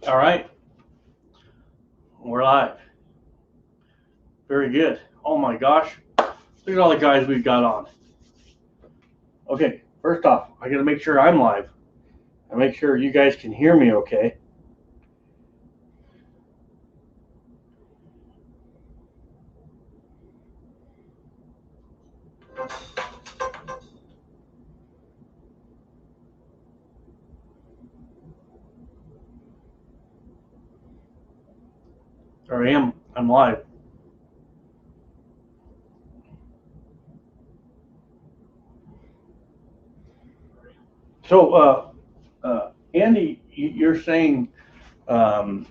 All right, we're live. Very good. Oh my gosh, look at all the guys we've got on. Okay, first off, I got to make sure I'm live. I make sure you guys can hear me okay. There I am. I'm live. So, Andy, you're saying you're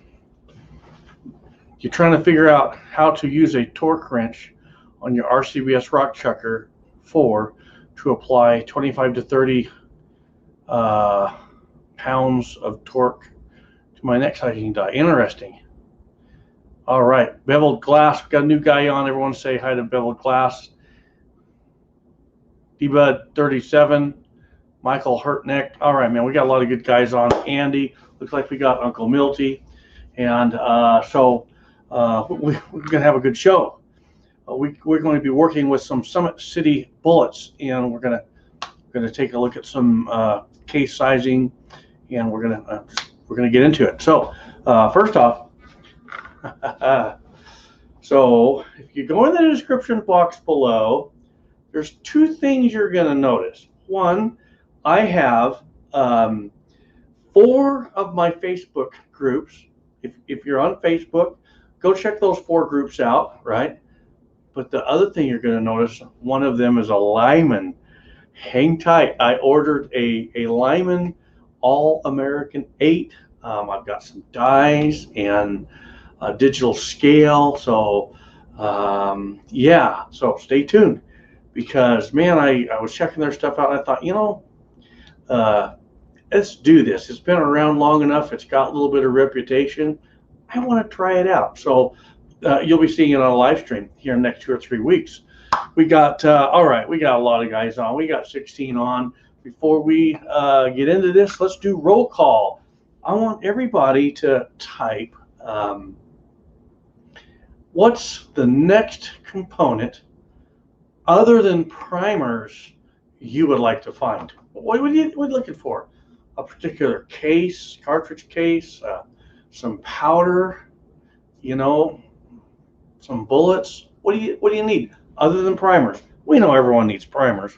trying to figure out how to use a torque wrench on your RCBS rock chucker 4 to apply 25 to 30 pounds of torque to my neck sizing die. Interesting. All right, beveled glass. We got a new guy on. Everyone say hi to beveled glass. D-Bud 37, Michael Hurtneck. All right, man, we got a lot of good guys on. Andy, looks like we got Uncle Milty, and so we're gonna have a good show. We're going to be working with some Summit City bullets, and we're gonna take a look at some case sizing, and we're gonna get into it. So first off. So if you go in the description box below, there's two things you're going to notice. One, I have 4 of my Facebook groups. If you're on Facebook, go check those 4 groups out, right? But the other thing you're going to notice, one of them is a Lyman. Hang tight. I ordered a Lyman All-American 8. I've got some dies and a digital scale. So yeah, so stay tuned, because man, I was checking their stuff out and I thought, let's do this. It's been around long enough. It's got a little bit of reputation. I want to try it out. So you'll be seeing it on a live stream here in the next 2 or 3 weeks. We got all right, we got a lot of guys on. We got 16 on. Before we get into this, let's do roll call. I want everybody to type what's the next component other than primers you would like to find. What are you looking for? A particular case, cartridge case, some powder, some bullets. What do you need other than primers? We know everyone needs primers,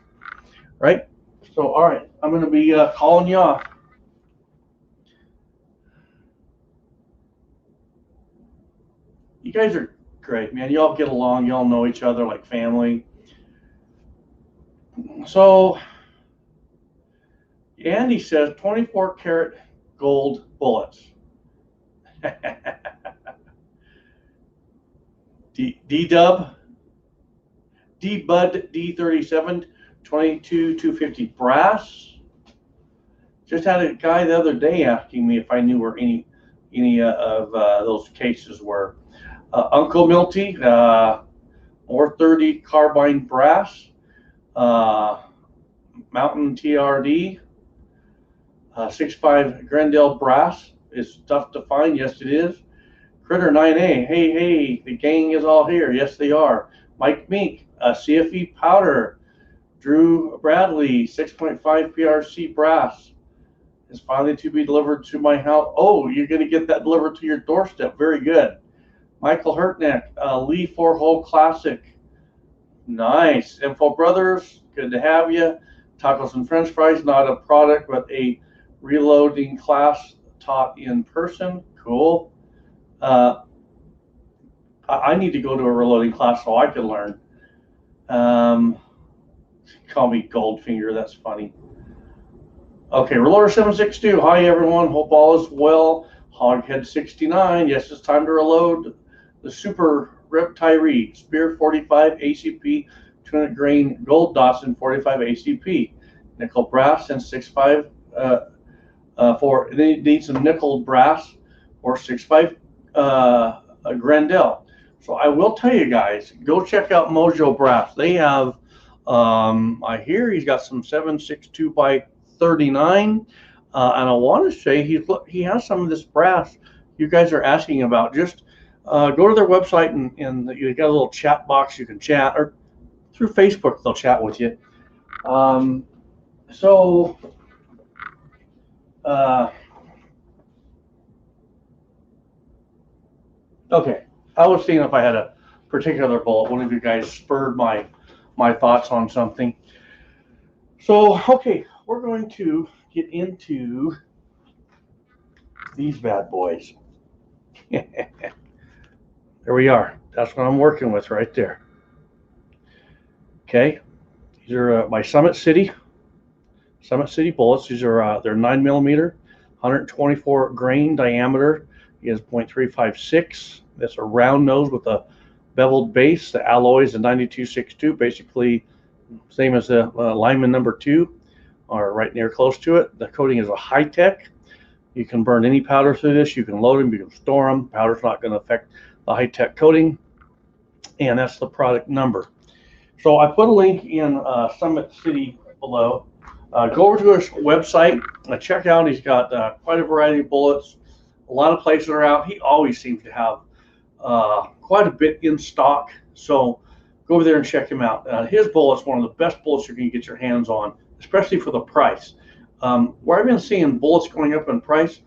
right? So, all right, I'm going to be calling you off. You guys are great, man. You all get along. You all know each other like family. So, Andy says 24 karat gold bullets. D-Dub, D-Bud D37, 22-250 brass. Just had a guy the other day asking me if I knew where any of those cases were. Uncle Milty, or 30 carbine brass, Mountain TRD, 6.5 Grendel brass is tough to find. Yes, it is. Critter 9A, hey, the gang is all here. Yes, they are. Mike Meek, CFE powder. Drew Bradley, 6.5 PRC brass is finally to be delivered to my house. Oh, you're going to get that delivered to your doorstep. Very good. Michael Hurtneck, Lee 4-hole classic. Nice. Info Brothers, good to have you. Tacos and French fries, not a product, but a reloading class taught in person. Cool. I need to go to a reloading class so I can learn. Call me Goldfinger, that's funny. Okay, Reloader 762, hi everyone, hope all is well. Hoghead 69, yes, it's time to reload the Super Rep Tyree, Spear 45 ACP, 200 grain gold Dawson 45 ACP, nickel brass and 6.5 for, they need some nickel brass or 6.5 Grendel. So I will tell you guys, go check out Mojo Brass. They have, I hear he's got some 7.62 by 39. and I want to say he has some of this brass you guys are asking about. Just go to their website and you got a little chat box you can chat, or through Facebook they'll chat with you. So okay, I was seeing if I had a particular bullet. One of you guys spurred my thoughts on something. So okay, we're going to get into these bad boys. There we are. That's what I'm working with right there. Okay, these are my Summit City bullets. These are they're 9mm, 124 grain diameter. It is .356. That's a round nose with a beveled base. The alloy is a 9262, basically same as the Lineman number 2, or right near close to it. The coating is a HiTek. You can burn any powder through this. You can load them. You can store them. Powder's not going to affect the HiTek coating, and that's the product number. So I put a link in Summit City below. Go over to his website, check out. He's got quite a variety of bullets. A lot of places are out. He always seems to have quite a bit in stock. So go over there and check him out. His bullet's one of the best bullets you're going to get your hands on, especially for the price. Where I've been seeing bullets going up in price,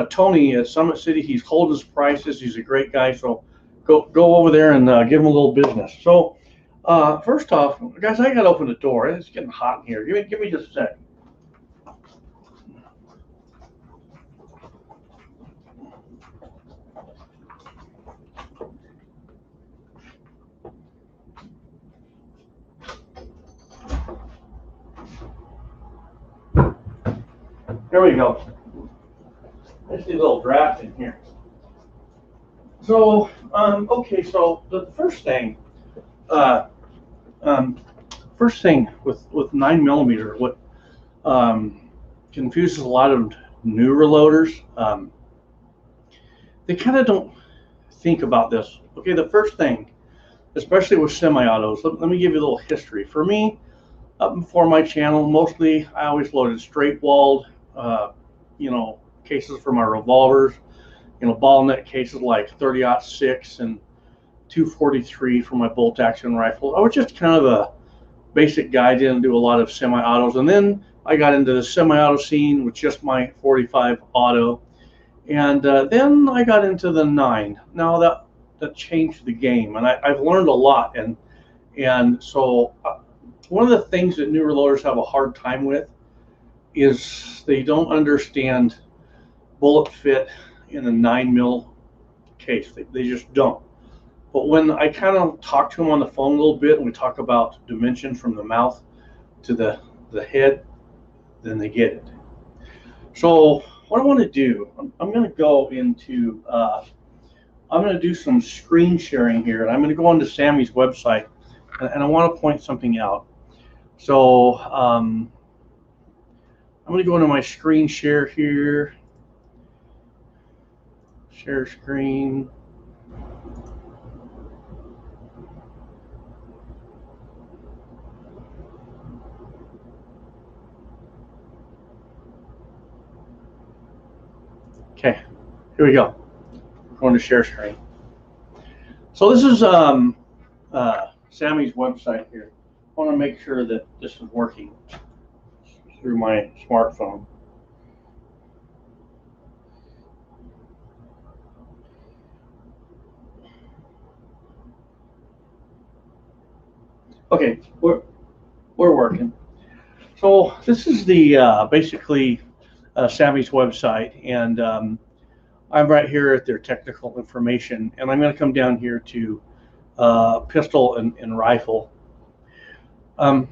Tony at Summit City, he's holding his prices. He's a great guy. So go over there and give him a little business. So first off, guys, I got to open the door. It's getting hot in here. Give me just a sec. There we go. Let's do a little draft in here. So, okay, so the first thing with 9mm, what confuses a lot of newer loaders, they kind of don't think about this. Okay, the first thing, especially with semi-autos, let me give you a little history. For me, up before my channel, mostly I always loaded straight-walled, cases for my revolvers, ball net cases like 30-06 and 243 for my bolt action rifle. I was just kind of a basic guy, didn't do a lot of semi-autos, and then I got into the semi-auto scene with just my 45 auto, and then I got into the 9. Now that changed the game, and I've learned a lot, and so one of the things that newer loaders have a hard time with is they don't understand bullet fit in a 9mm case. They just don't. But when I kind of talk to them on the phone a little bit and we talk about dimension from the mouth to the head, then they get it. So what I want to do, I'm going to go into, I'm going to do some screen sharing here, and I'm going to go onto Sammy's website, and I want to point something out. So I'm going to go into my screen share here, share screen. Okay, here we go. We're going to share screen. So this is Sammy's website here. I want to make sure that this is working through my smartphone. Okay, we're working. So this is the basically Sammy's website, and I'm right here at their technical information, and I'm going to come down here to pistol and rifle. We're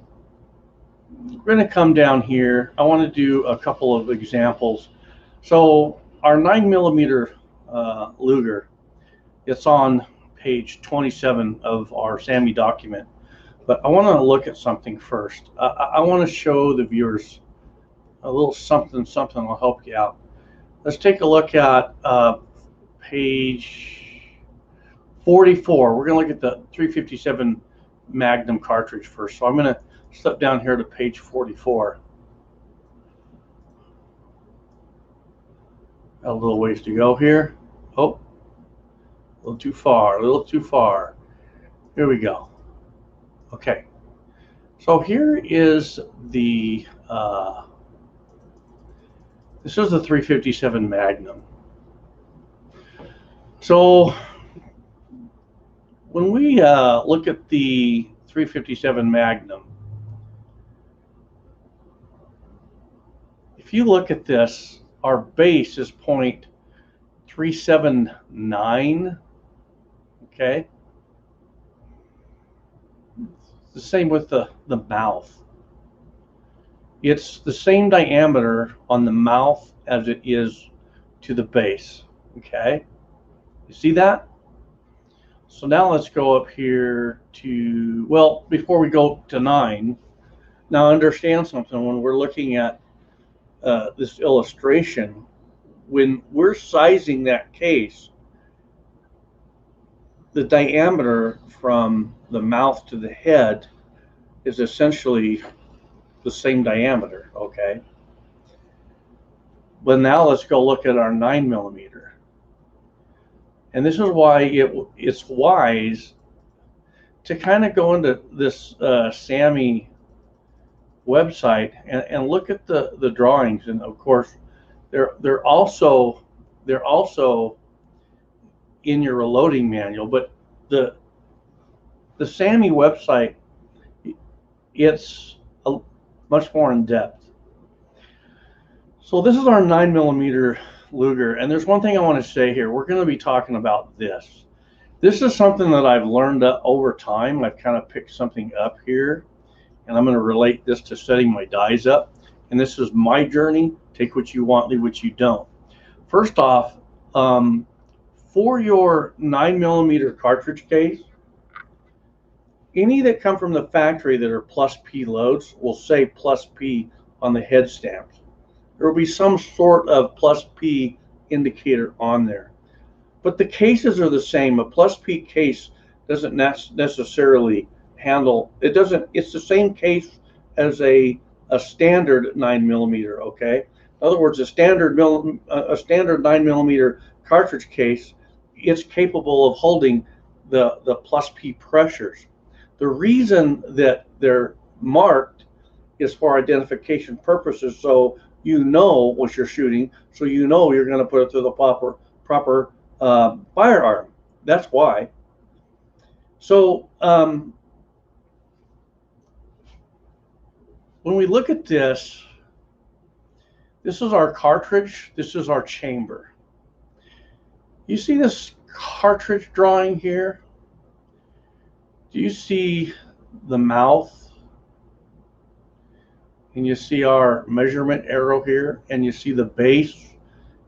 going to come down here. I want to do a couple of examples. So our 9mm Luger, it's on page 27 of our Sammy document. But I want to look at something first. I want to show the viewers a little something will help you out. Let's take a look at page 44. We're going to look at the 357 Magnum cartridge first. So I'm going to step down here to page 44. Got a little ways to go here. Oh, a little too far, a little too far. Here we go. Okay. So here is the, this is the 357 Magnum. So when we look at the 357 Magnum, if you look at this, our base is 0.379, okay? The same with the mouth. It's the same diameter on the mouth as it is to the base, okay? You see that? So now let's go up here to, well, before we go to 9, now understand something. When we're looking at this illustration, when we're sizing that case, the diameter from the mouth to the head is essentially the same diameter, okay? But now let's go look at our 9mm. And this is why it's wise to kind of go into this SAMI website and look at the drawings. And of course, they're also in your reloading manual. But the SAMI website, it's much more in depth. So this is our 9mm Luger, and there's one thing I want to say here. We're going to be talking about this. This is something that I've learned over time. I've kind of picked something up here, and I'm going to relate this to setting my dies up. And this is my journey. Take what you want, leave what you don't. First off, for your 9mm cartridge case, any that come from the factory that are plus P loads will say plus P on the head stamps. There will be some sort of plus P indicator on there. But the cases are the same. A plus P case doesn't necessarily handle, it's the same case as a standard 9mm, okay? In other words, a standard 9mm cartridge case, it's capable of holding the plus P pressures. The reason that they're marked is for identification purposes, so you know what you're shooting, so you know you're going to put it through the proper firearm. That's why. So when we look at this, this is our cartridge, this is our chamber. You see this cartridge drawing here? Do you see the mouth? And you see our measurement arrow here, and you see the base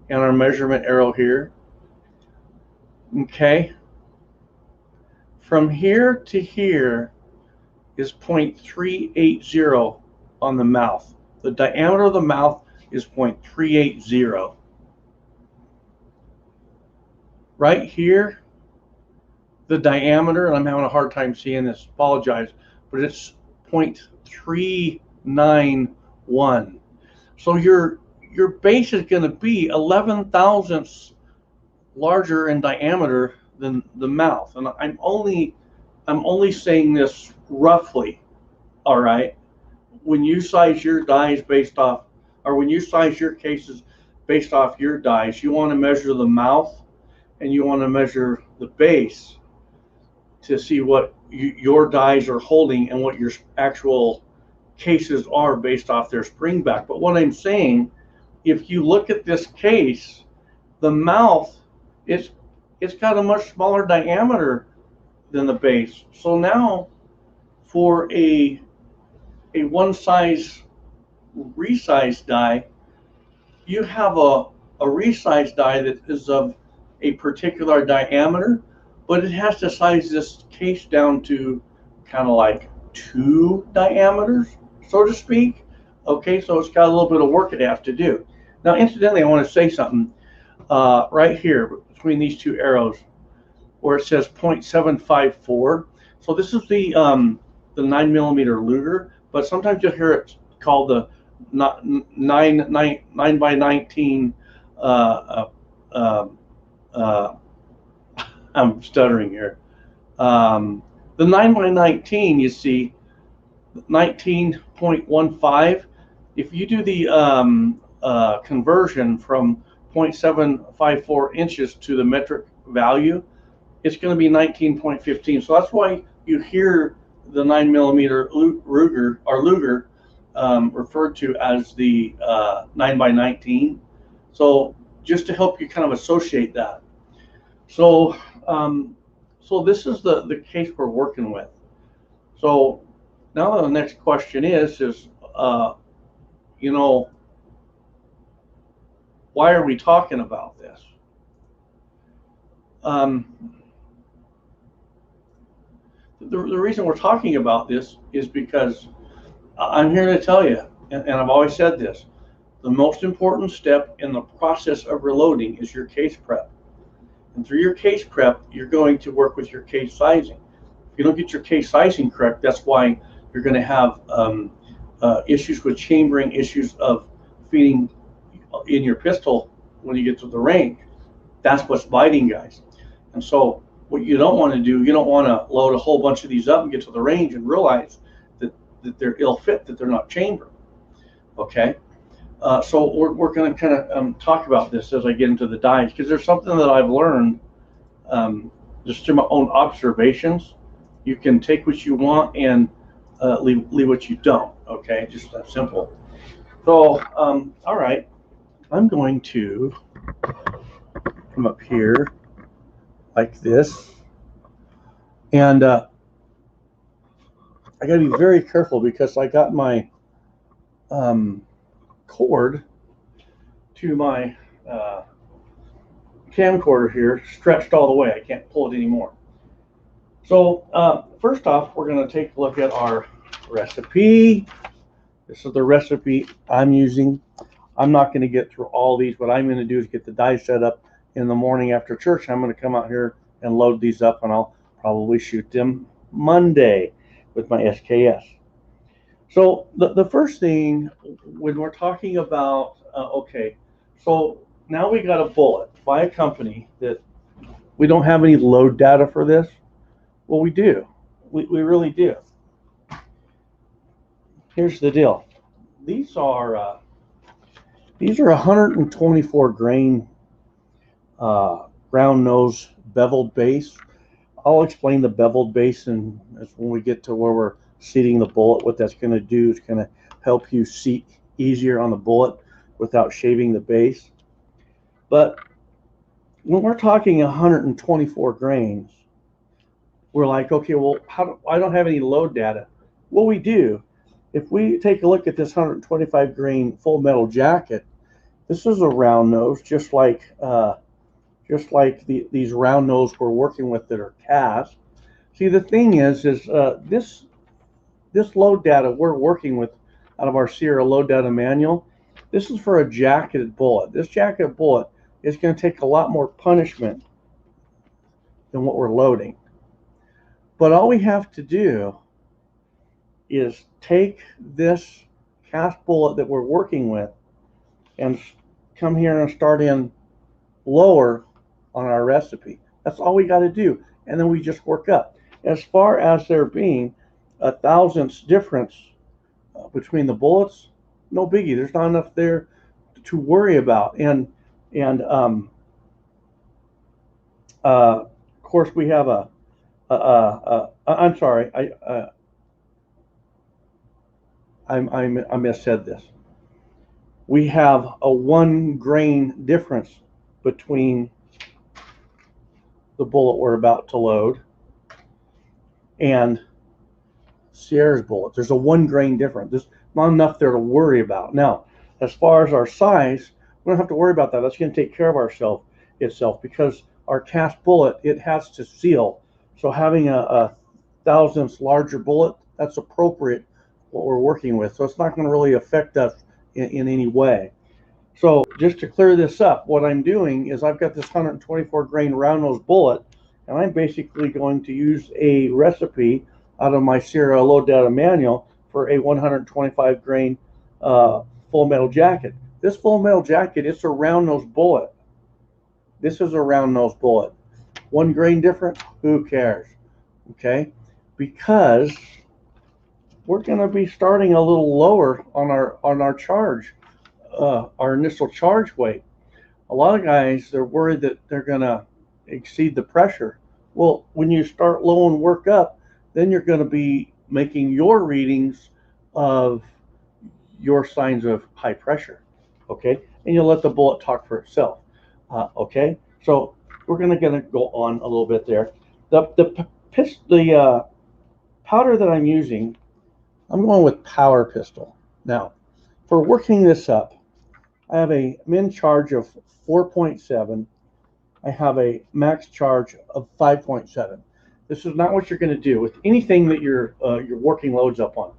and our measurement arrow here. Okay. From here to here is 0.380 on the mouth. The diameter of the mouth is 0.380. Right here, the diameter, and I'm having a hard time seeing this, apologize, but it's 0.391. So your base is going to be 11 thousandths larger in diameter than the mouth. And I'm only saying this roughly, all right? When you size your dies based off, or when you size your cases based off your dies, you want to measure the mouth and you want to measure the base to see what your dies are holding and what your actual cases are based off their spring back. But what I'm saying, if you look at this case, the mouth, it's got a much smaller diameter than the base. So now for a one size resized die, you have a resized die that is of a particular diameter, but it has to size this case down to kind of like 2 diameters, so to speak. Okay, so it's got a little bit of work it has to do. Now, incidentally, I want to say something right here between these two arrows where it says 0.754. So this is the 9mm Luger, but sometimes you'll hear it called the 9 by 19 uh, uh, uh, I'm stuttering here. The 9x19, you see, 19.15. If you do the conversion from 0.754 inches to the metric value, it's going to be 19.15. So that's why you hear the 9mm Ruger or Luger referred to as the 9x19. So just to help you kind of associate that. So so this is the case we're working with. So now the next question is you know, why are we talking about this? The reason we're talking about this is because I'm here to tell you, and I've always said this, the most important step in the process of reloading is your case prep. And through your case prep, you're going to work with your case sizing. If you don't get your case sizing correct, that's why you're going to have issues with chambering, issues of feeding in your pistol when you get to the range. That's what's biting, guys. And so what you don't want to do, you don't want to load a whole bunch of these up and get to the range and realize that they're ill fit, that they're not chambered. Okay? So we're going to kind of talk about this as I get into the dies, because there's something that I've learned just through my own observations. You can take what you want and leave what you don't. Okay, just that simple. So, all right, I'm going to come up here like this, and I got to be very careful because I got my cord to my camcorder here stretched all the way. I can't pull it anymore. So first off, we're going to take a look at our recipe. This is the recipe I'm using. I'm not going to get through all these. What I'm going to do is get the die set up in the morning after church. I'm going to come out here and load these up, and I'll probably shoot them Monday with my SKS. So the first thing when we're talking about, okay, so now we got a bullet by a company that we don't have any load data for this. Well, we do. We really do. Here's the deal. These are 124 grain round nose beveled base. I'll explain the beveled base, and when we get to where we're seating the bullet, what that's going to do is going to help you seat easier on the bullet without shaving the base. But when we're talking 124 grains, we're like, okay, well, I don't have any load data. Well, we do. If we take a look at this 125 grain full metal jacket, this is a round nose, just like these round nose we're working with that are cast. See, the thing is this load data we're working with out of our Sierra load data manual, this is for a jacketed bullet. This jacketed bullet is going to take a lot more punishment than what we're loading. But all we have to do is take this cast bullet that we're working with and come here and start in lower on our recipe. That's all we got to do. And then we just work up. As far as there being a thousandths difference between the bullets, no biggie. There's not enough there to worry about. And of course we have I'm sorry, I missaid this. We have a 1 grain difference between the bullet we're about to load and Sierra's bullet. There's a 1 grain difference. There's not enough there to worry about. Now, as far as our size, we don't have to worry about that. That's going to take care of itself because our cast bullet, it has to seal. So having a thousandths larger bullet, that's appropriate what we're working with. So it's not going to really affect us in any way. So just to clear this up, what I'm doing is I've got this 124 grain round nose bullet, and I'm basically going to use a recipe out of my Sierra load data manual for a 125 grain full metal jacket. This full metal jacket, it's a round nose bullet. This is a round nose bullet. 1 grain different, who cares? Okay, because we're going to be starting a little lower on our charge, our initial charge weight. A lot of guys, they're worried that they're going to exceed the pressure. Well, when you start low and work up, then you're going to be making your readings of your signs of high pressure, okay? And you'll let the bullet talk for itself, okay? So we're going to go on a little bit there. The powder that I'm using, I'm going with Power Pistol. Now, for working this up, I have a min charge of 4.7. I have a max charge of 5.7. This is not what you're going to do with anything that you're working loads up on.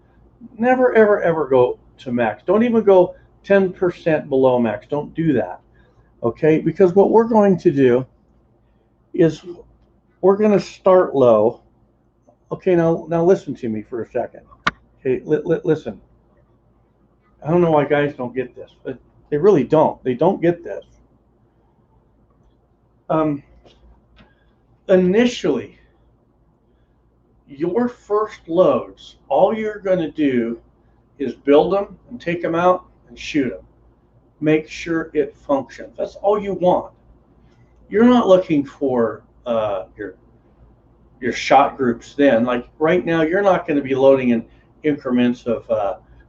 Never, ever, ever go to max. Don't even go 10% below max. Don't do that, okay? Because what we're going to do is we're going to start low. Okay, now listen to me for a second. Okay, listen. I don't know why guys don't get this, but they really don't. They don't get this. Initially, your first loads, all you're going to do is build them and take them out and shoot them. Make sure it functions. That's all you want. You're not looking for your shot groups then. Like right now, you're not going to be loading in increments of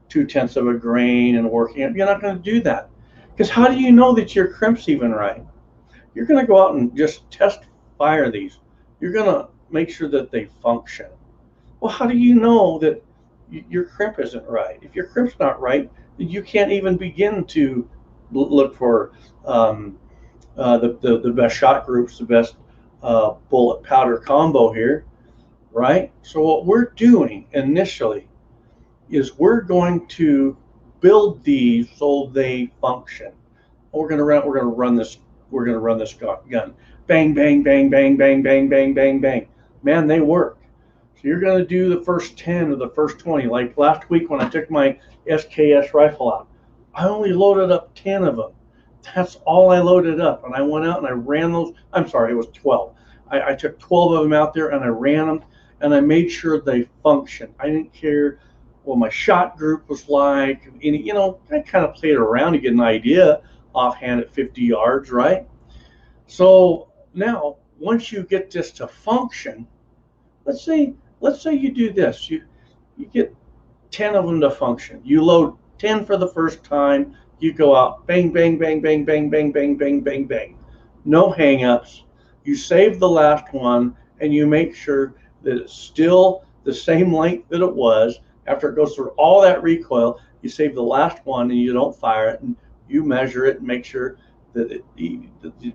0.2 of a grain and working. You're not going to do that. Because how do you know that your crimp's even right? You're going to go out and just test fire these. You're going to make sure that they function. Well, how do you know that your crimp isn't right? If your crimp's not right, then you can't even begin to look for the best shot groups, the best bullet powder combo here, right? So what we're doing initially is we're going to build these so they function. We're going to run this gun. Bang, bang, bang, bang, bang, bang, bang, bang, bang. Man, they work. So you're going to do the first 10 or the first 20. Like last week when I took my SKS rifle out, I only loaded up 10 of them. That's all I loaded up. And I went out and I ran those. I'm sorry, it was 12. I took 12 of them out there and I ran them and I made sure they functioned. I didn't care what my shot group was like. You know, I kind of played around to get an idea offhand at 50 yards, right? So now, once you get this to function, let's say you do this. You get 10 of them to function. You load 10 for the first time. You go out, bang, bang, bang, bang, bang, bang, bang, bang, bang, bang. No hang-ups. You save the last one, and you make sure that it's still the same length that it was. After it goes through all that recoil, you save the last one, and you don't fire it, and you measure it and make sure that the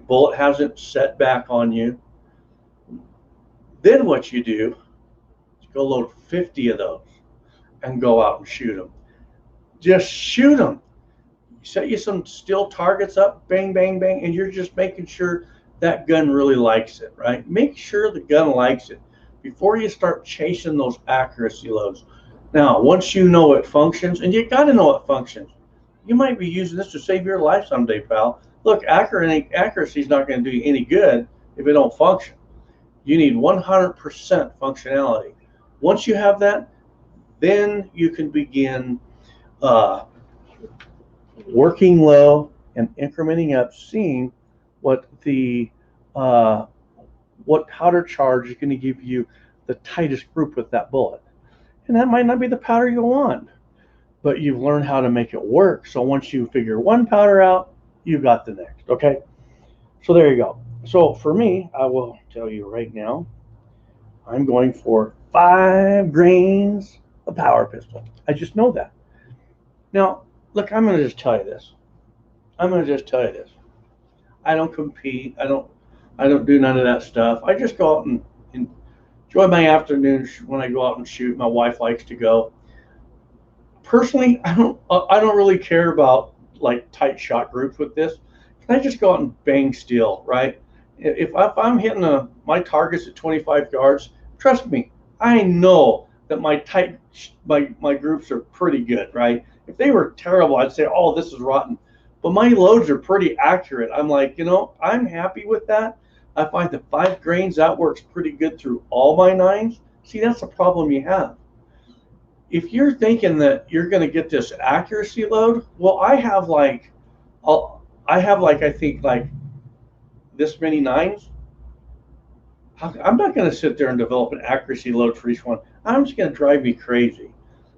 bullet hasn't set back on you. Then what you do is go load 50 of those and go out and shoot them. Just shoot them. Set you some still targets up, bang, bang, bang, and you're just making sure that gun really likes it, right? Make sure the gun likes it before you start chasing those accuracy loads. Now, once you know it functions, and you got to know it functions, you might be using this to save your life someday, pal. Look, accuracy is not going to do you any good if it don't function. You need 100% functionality. Once you have that, then you can begin working low and incrementing up, seeing what the what powder charge is going to give you the tightest group with that bullet. And that might not be the powder you want, but you've learned how to make it work. So once you figure one powder out, you got the next, okay? So there you go. So for me, I will tell you right now, I'm going for 5 grains of Power Pistol. I just know that. Now, look, I'm going to just tell you this. I don't compete. I don't do none of that stuff. I just go out and enjoy my afternoons when I go out and shoot. My wife likes to go. Personally, I don't really care about like tight shot groups with this. Can I just go out and bang steel, right? If I'm hitting my targets at 25 yards, trust me, I know that my groups are pretty good, right? If they were terrible, I'd say, oh, this is rotten. but my loads are pretty accurate. I'm like, I'm happy with that. I find the 5 grains, that works pretty good through all my 9s. See, that's the problem you have. If you're thinking that you're going to get this accuracy load, well, I have like I think like this many 9s. I'm not going to sit there and develop an accuracy load for each one. I'm just going to drive me crazy.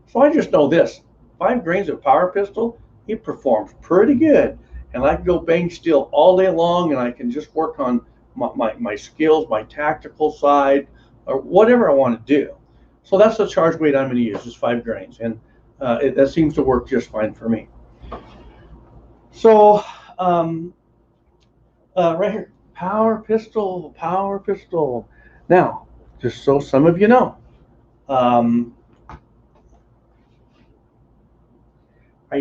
So I just know this: 5 grains of power pistol, it performs pretty good, and I can go bang steel all day long, and I can just work on my skills, my tactical side, or whatever I want to do. So that's the charge weight I'm going to use, is 5 grains, and that seems to work just fine for me. So right here, power pistol, power pistol. Now, just so some of you know, I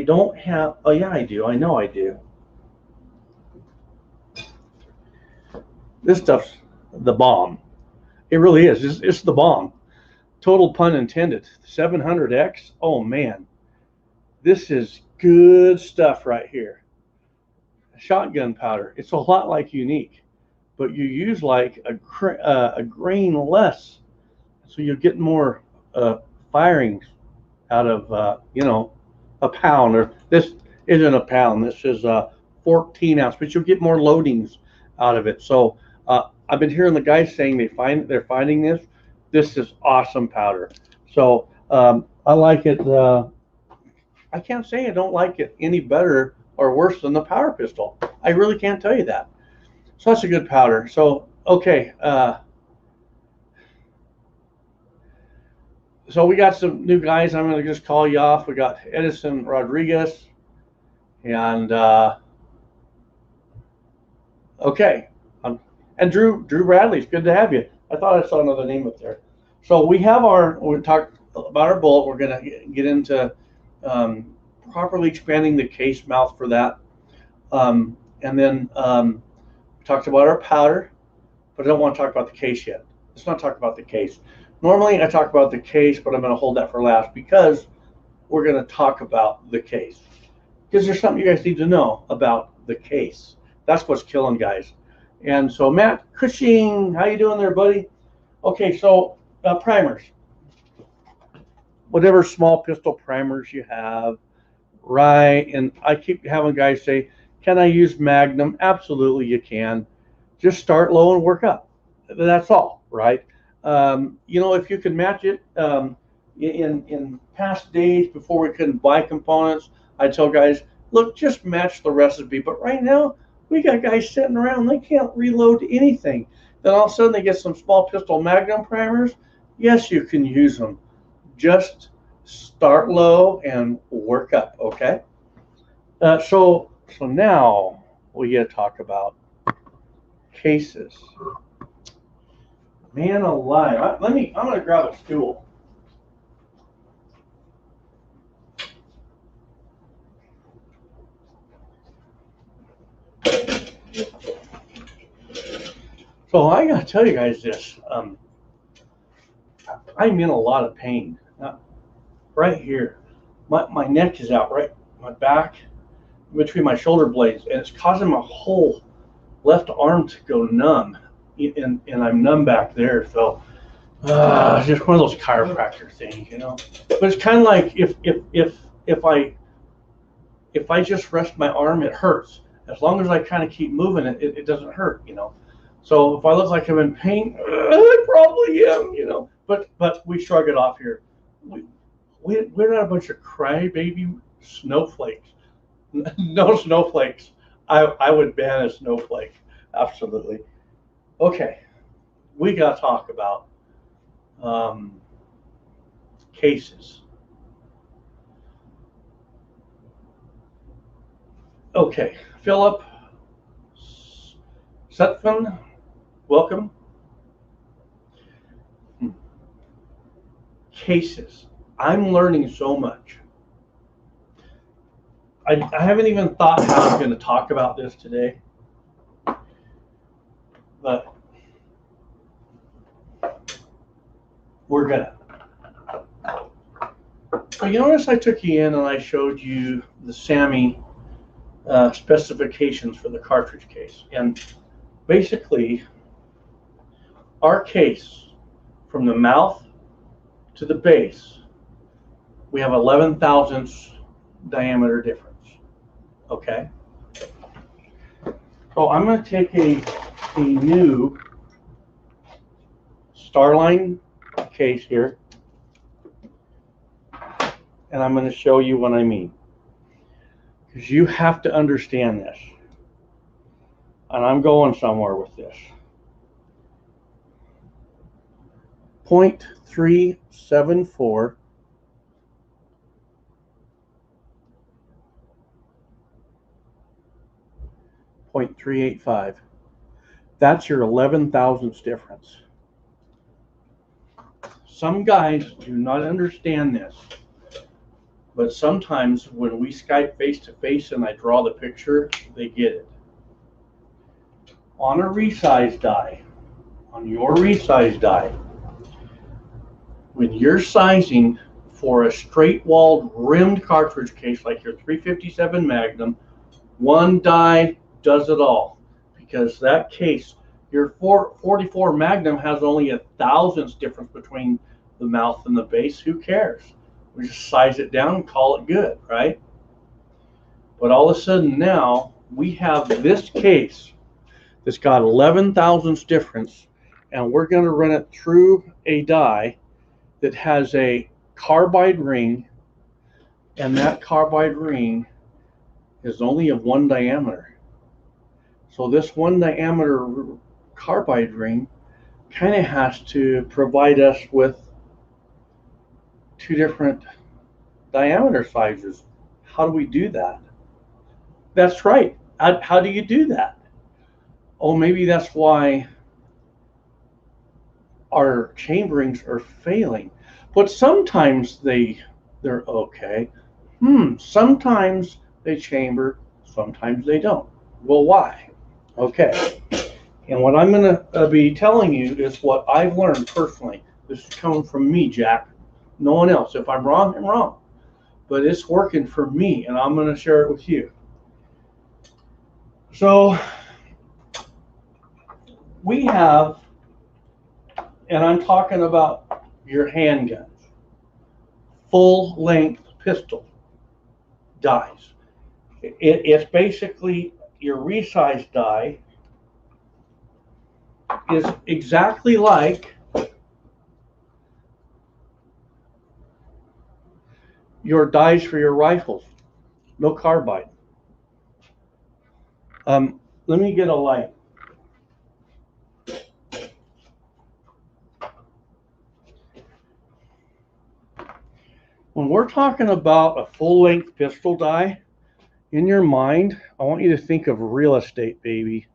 don't have, oh yeah, I do. I know I do. This stuff's the bomb. It really is. It's the bomb. Total pun intended. 700X. Oh man, this is good stuff right here. Shotgun powder. It's a lot like Unique, but you use like a grain less, so you're getting more firings out of a pound. Or this isn't a pound. This is 14 ounce, but you'll get more loadings out of it. So I've been hearing the guys saying they're finding this. This is awesome powder. So I like it. I can't say I don't like it any better or worse than the power pistol. I really can't tell you that. So that's a good powder. So okay. So we got some new guys. I'm going to just call you off. We got Edison Rodriguez and okay, and Drew Bradley's good to have you. I thought I saw another name up there. So we talked about our bullet. We're going to get into properly expanding the case mouth for that, and then we talked about our powder, but I don't want to talk about the case yet. Let's not talk about the case. Normally I talk about the case, but I'm going to hold that for last because we're going to talk about the case. Because there's something you guys need to know about the case. That's what's killing guys. And so Matt Cushing, how you doing there, buddy? Okay, so primers. Whatever small pistol primers you have, right? And I keep having guys say, can I use Magnum? Absolutely you can. Just start low and work up. That's all, right? If you can match it, in past days before we couldn't buy components, I tell guys, look, just match the recipe. But right now, we got guys sitting around, they can't reload anything. Then all of a sudden they get some small pistol Magnum primers. Yes, you can use them. Just start low and work up, okay? So now we got to talk about cases. Man alive. I'm going to grab a stool. So I got to tell you guys this. I'm in a lot of pain. Right here. My neck is out, right? My back, between my shoulder blades, and it's causing my whole left arm to go numb. And I'm numb back there. So it's just one of those chiropractor things, But it's kind of like if I just rest my arm, it hurts. As long as I kind of keep moving it doesn't hurt, So if I look like I'm in pain, I probably am, But we shrug it off here. We're not a bunch of crybaby snowflakes. No snowflakes. I would ban a snowflake. Absolutely. Okay, we got to talk about cases. Okay, Philip Sutphen, welcome. Cases. I'm learning so much. I haven't even thought how I'm going to talk about this today, but we're gonna. So you notice I took you in and I showed you the SAMI specifications for the cartridge case. And basically, our case, from the mouth to the base, we have 11 thousandths diameter difference. Okay. So I'm going to take a new Starline case here, and I'm going to show you what I mean, because you have to understand this, and I'm going somewhere with this. 0.374 0.385. That's your 11 thousandths difference. Some guys do not understand this, but sometimes when we Skype face to face and I draw the picture, they get it. On a resize die, on your resize die, when you're sizing for a straight-walled rimmed cartridge case like your 357 Magnum, one die does it all, because that case, your 44 Magnum has only a thousandths difference between the mouth and the base. Who cares? We just size it down and call it good, right? But all of a sudden now we have this case that's got 11 thousandths difference, and we're going to run it through a die that has a carbide ring, and that carbide ring is only of one diameter. So this one diameter carbide ring kind of has to provide us with two different diameter sizes. How do we do that? That's right. How do you do that? Oh, maybe that's why our chamberings are failing. But sometimes they're okay. Sometimes they chamber, sometimes they don't. Well, why? Okay. And what I'm going to be telling you is what I've learned personally. This is coming from me, Jack. No one else. If I'm wrong, I'm wrong. But it's working for me, and I'm going to share it with you. So we have, and I'm talking about your handguns, full-length pistol dies. It's basically your resize die is exactly like your dies for your rifles. No carbide. Let me get a light. When we're talking about a full-length pistol die, in your mind, I want you to think of real estate, baby.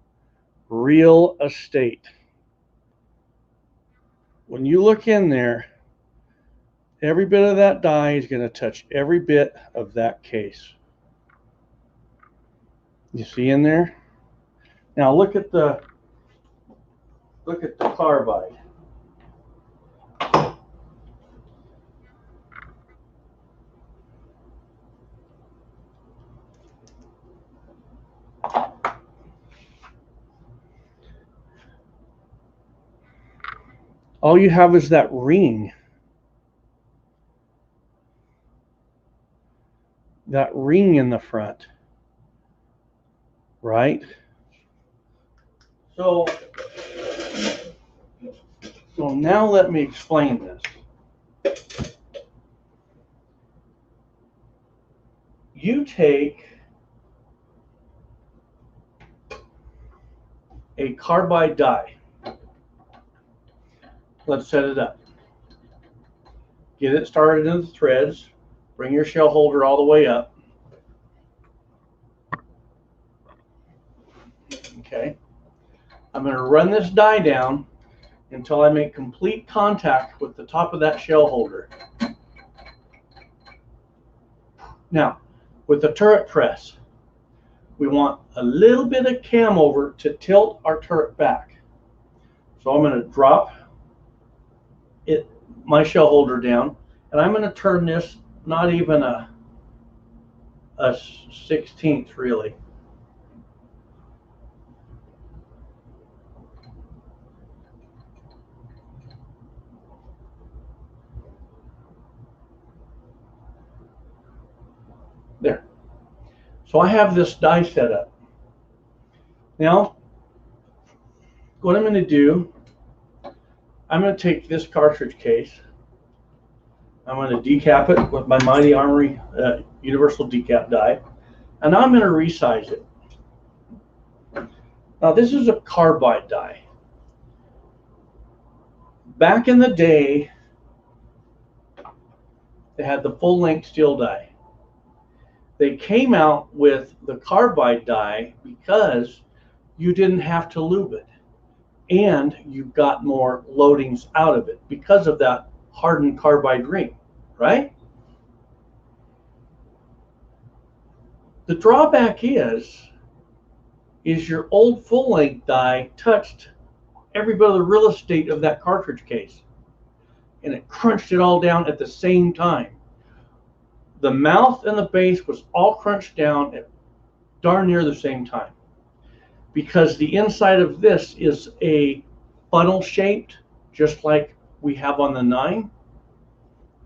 Real estate. When you look in there, every bit of that die is going to touch every bit of that case. You see in there? Now look at the carbide. All you have is that ring. That ring in the front. Right? So now let me explain this. You take a carbide die. Let's set it up. Get it started in the threads. Bring your shell holder all the way up. Okay. I'm going to run this die down until I make complete contact with the top of that shell holder. Now, with the turret press, we want a little bit of cam over to tilt our turret back. So I'm going to drop my shell holder down, and I'm going to turn this not even a 16th really. So I have this die set up. Now, what I'm going to do, I'm going to take this cartridge case. I'm going to decap it with my Mighty Armory universal decap die. And now I'm going to resize it. Now this is a carbide die. Back in the day, they had the full-length steel die. They came out with the carbide die because you didn't have to lube it. And you got more loadings out of it because of that hardened carbide ring, right? The drawback is your old full-length die touched every bit of the real estate of that cartridge case, and it crunched it all down at the same time. The mouth and the base was all crunched down at darn near the same time, because the inside of this is a funnel shaped, just like we have on the 9.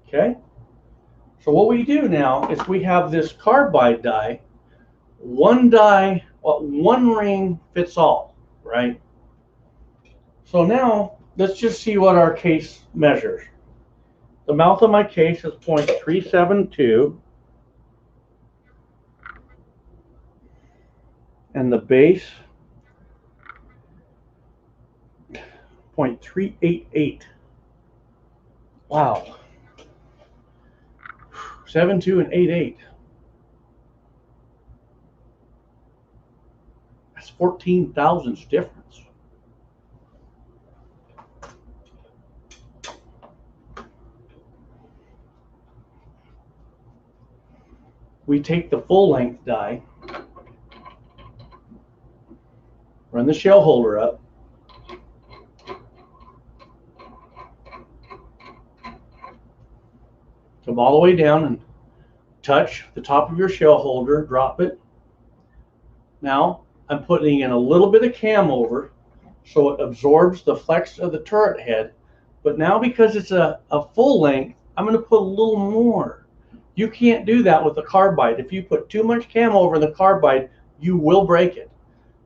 Okay, so what we do now is we have this carbide die, one ring fits all, right? So now let's just see what our case measures. The mouth of my case is 0.372, and the base 0.388. Wow. 7.2 and 8.8. That's 14 thousandths difference. We take the full length die, run the shell holder up, come all the way down and touch the top of your shell holder, drop it. Now I'm putting in a little bit of cam over so it absorbs the flex of the turret head, but now because it's a full length, I'm going to put a little more. You can't do that with the carbide. If you put too much cam over the carbide, you will break it.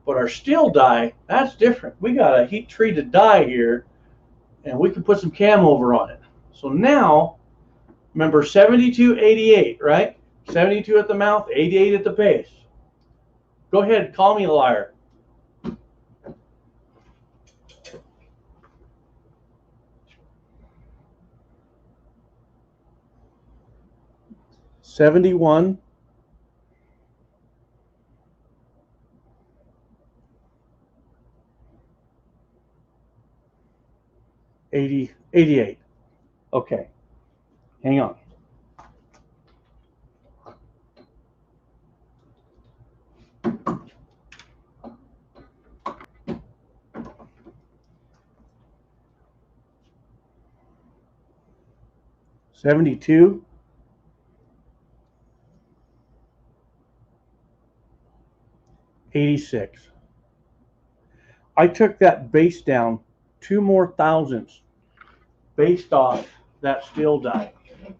But our steel die, that's different. We got a heat treated die here, and we can put some cam over on it. So now, remember 72, 88, right? 72 at the mouth, 88 at the base. Go ahead, call me a liar. $71, 80, 88. Okay, hang on. $72, 86. I took that base down 2 more thousandths based off that steel die.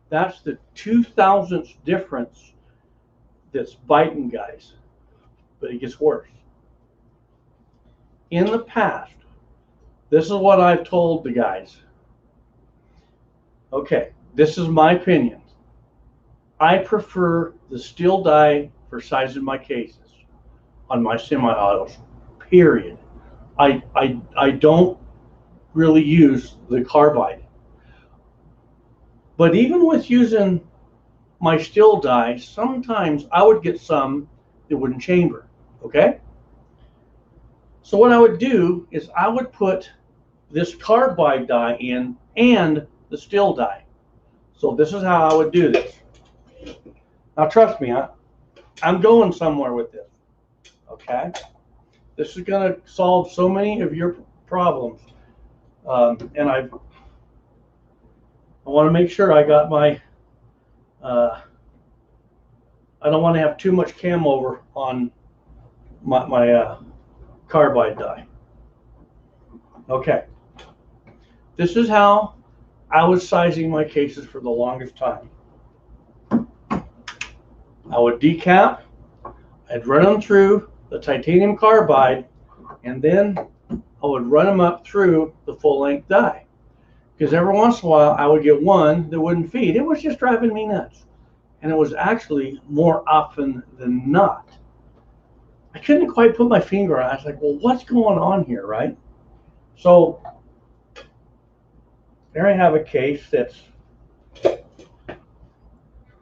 That's the 2 thousandths difference that's biting, guys. But it gets worse. In the past, this is what I've told the guys. Okay, this is my opinion. I prefer the steel die for sizing my cases on my semi-autos, period. I don't really use the carbide. But even with using my steel die, sometimes I would get some that wouldn't chamber, okay? So what I would do is I would put this carbide die in and the steel die. So this is how I would do this. Now trust me, I'm going somewhere with this, okay? This is going to solve so many of your problems. And I want to make sure I got my, I don't want to have too much cam over on my carbide die. Okay. This is how I was sizing my cases for the longest time. I would decap, I'd run them through the titanium carbide, and then I would run them up through the full-length die. Because every once in a while, I would get one that wouldn't feed. It was just driving me nuts. And it was actually more often than not. I couldn't quite put my finger on it. I was like, well, what's going on here, right? So there I have a case that's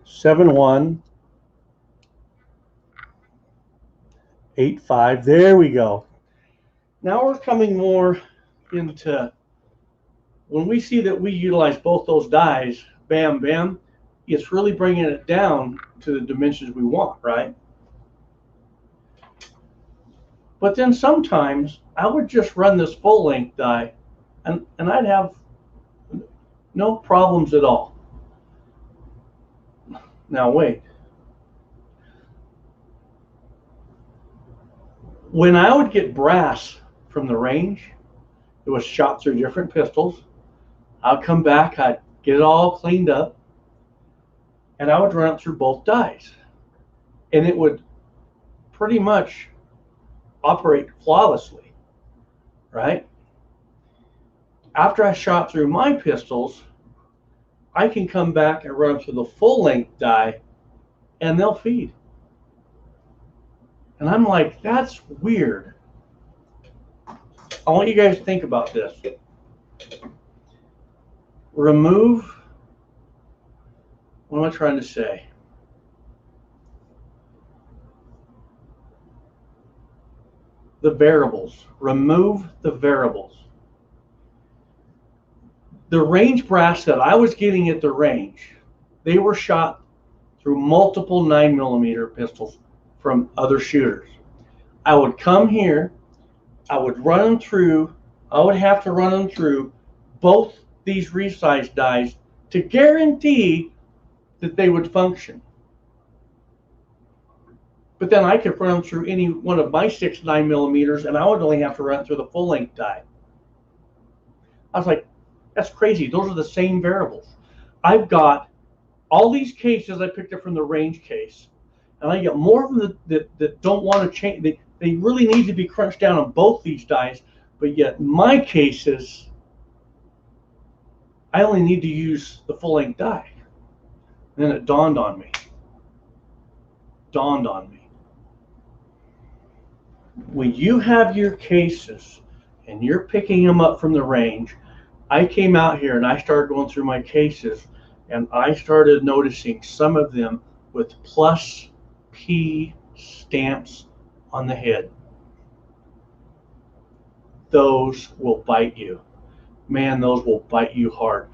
7185. There we go. Now we're coming more into when we see that we utilize both those dies, bam, bam, it's really bringing it down to the dimensions we want, right? But then sometimes I would just run this full length die and I'd have no problems at all. Now wait. When I would get brass from the range, it was shot through different pistols. I'd come back, I'd get it all cleaned up, and I would run it through both dies. And it would pretty much operate flawlessly, right? After I shot through my pistols, I can come back and run through the full length die and they'll feed. And I'm like, that's weird. I want you guys to think about this. Remove, what am I trying to say? The variables. Remove the variables. The range brass that I was getting at the range, they were shot through multiple 9mm pistols from other shooters. I would come here, I would run them through, I would have to run them through both these resized dies to guarantee that they would function. But then I could run them through any one of my 6 9mm and I would only have to run through the full length die. I was like, that's crazy. Those are the same variables. I've got all these cases I picked up from the range case, and I get more of them that don't want to change. They really need to be crunched down on both these dies, but yet my cases, I only need to use the full length die. And then it dawned on me. When you have your cases and you're picking them up from the range, I came out here and I started going through my cases and I started noticing some of them with plus P stamps on the head. Those will bite you. Man, those will bite you hard.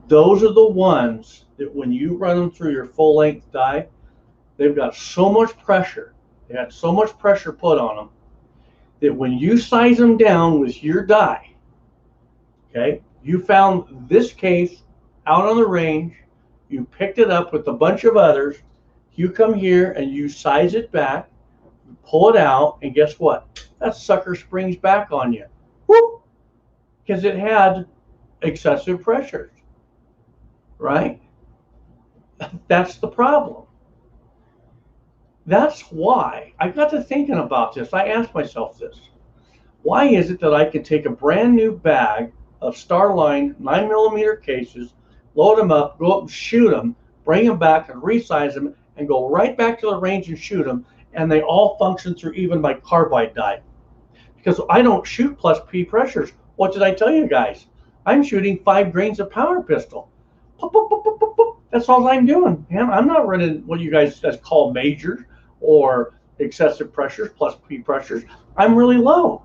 Those are the ones that when you run them through your full length die, they've got so much pressure. They got so much pressure put on them that when you size them down with your die, okay, you found this case out on the range, you picked it up with a bunch of others, you come here and you size it back, you pull it out, and guess what? That sucker springs back on you. Whoop! Because it had excessive pressures, right? That's the problem. That's why I got to thinking about this. I asked myself this. Why is it that I could take a brand new bag of Starline 9mm cases, load them up, go up and shoot them, bring them back and resize them, and go right back to the range and shoot them, and they all function through even my carbide die? Because I don't shoot plus P pressures. What did I tell you guys? I'm shooting 5 grains of powder pistol. Pop, pop, pop, pop, pop, pop. That's all I'm doing. Man, I'm not running what you guys call majors or excessive pressures plus P pressures. I'm really low.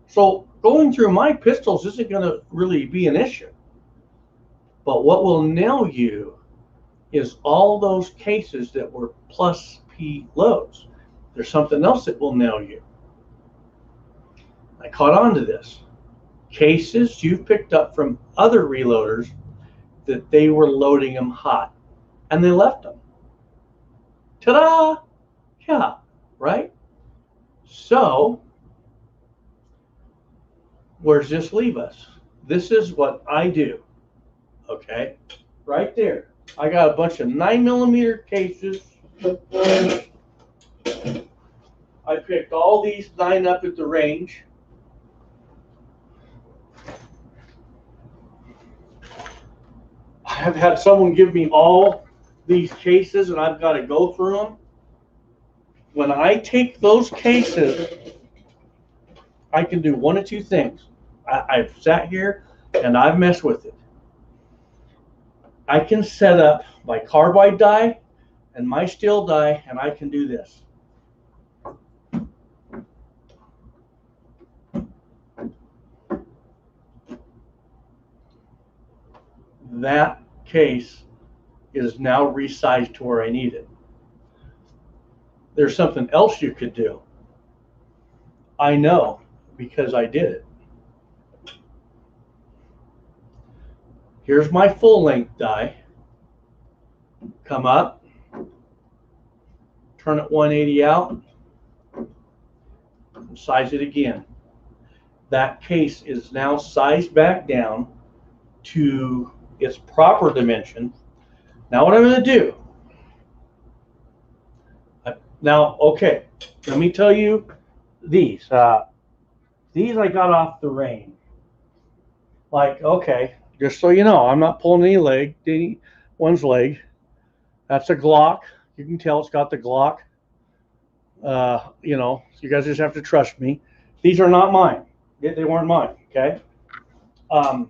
So going through my pistols isn't going to really be an issue. But what will nail you is all those cases that were plus P loads. There's something else that will nail you. I caught on to this. Cases you've picked up from other reloaders that they were loading them hot and they left them. Ta-da! Yeah, right? So where does this leave us? This is what I do, okay? Right there. I got a bunch of 9mm cases. I picked all these 9 up at the range. I have had someone give me all these cases and I've got to go through them. When I take those cases, I can do one of two things. I've sat here and I've messed with it. I can set up my carbide die and my steel die, and I can do this. That case is now resized to where I need it. There's something else you could do. I know because I did it. Here's my full length die. Come up, turn it 180 out, and size it again. That case is now sized back down to its proper dimension. Now what I'm going to do, okay, let me tell you these. These I got off the range. Like, okay, just so you know, I'm not pulling anyone's leg. That's a Glock. You can tell it's got the Glock. You know, you guys just have to trust me. These are not mine. They weren't mine, okay? I'm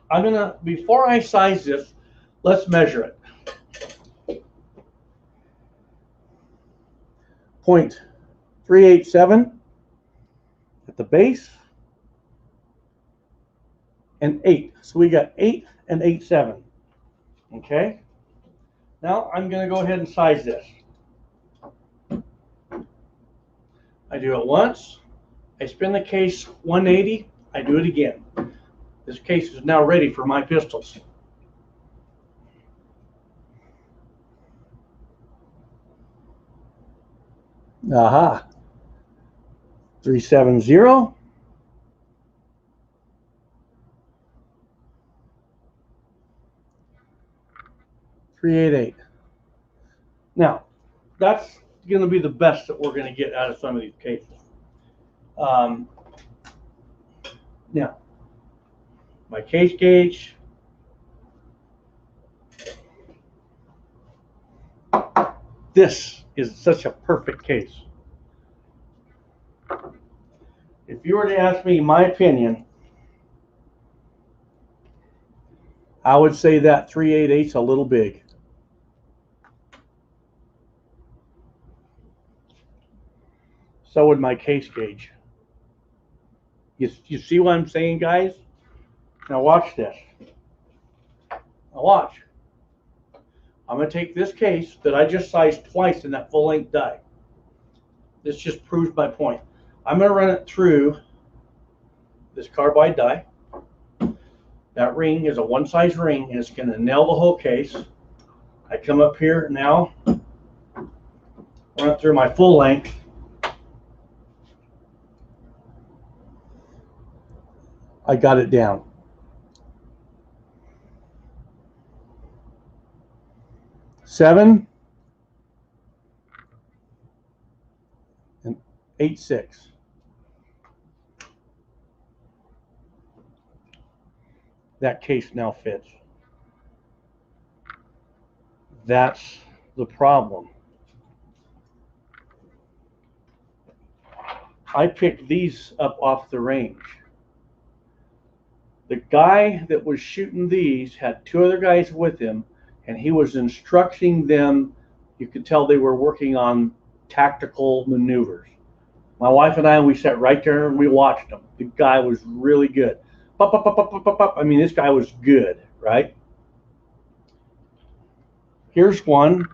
gonna, before I size this, let's measure it. 0.387 at the base and 8. So we got 8 and 8.7. Okay. Now I'm going to go ahead and size this. I do it once. I spin the case 180. I do it again. This case is now ready for my pistols. Aha. 370. 388. Now, that's going to be the best that we're going to get out of some of these cases. Now, my case gauge. This is such a perfect case. If you were to ask me my opinion, I would say that 388's a little big. So would my case gauge. You see what I'm saying, guys? Now watch this. Now watch. I'm going to take this case that I just sized twice in that full length die. This just proves my point. I'm going to run it through this carbide die. That ring is a one size ring and it's going to nail the whole case. I come up here now, run it through my full length. I got it down. Seven and 8.6. That case now fits. That's the problem. I picked these up off the range. The guy that was shooting these had 2 other guys with him, and he was instructing them. You could tell they were working on tactical maneuvers. My wife and I, we sat right there and we watched him. The guy was really good. Pop, pop, pop, pop, pop, pop, pop. I mean, this guy was good, right? Here's one.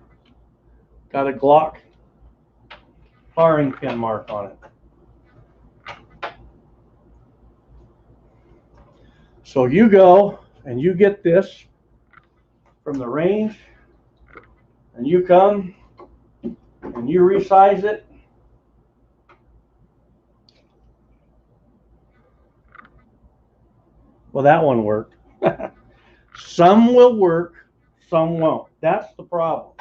Got a Glock firing pin mark on it. So you go and you get this from the range, and you come and you resize it. Well, that one worked. Some will work, some won't. That's the problem.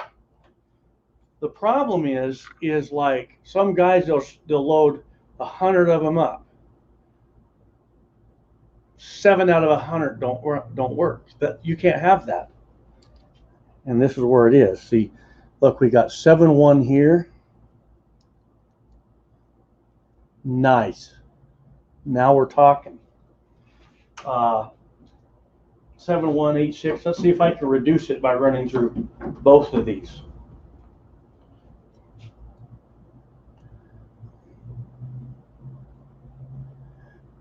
The problem is like some guys, they'll load 100 of them up. 7 out of 100 don't work. That you can't have that. And this is where it is. See, look, we got 7-1 here. Nice. Now we're talking. 7186. Let's see if I can reduce it by running through both of these.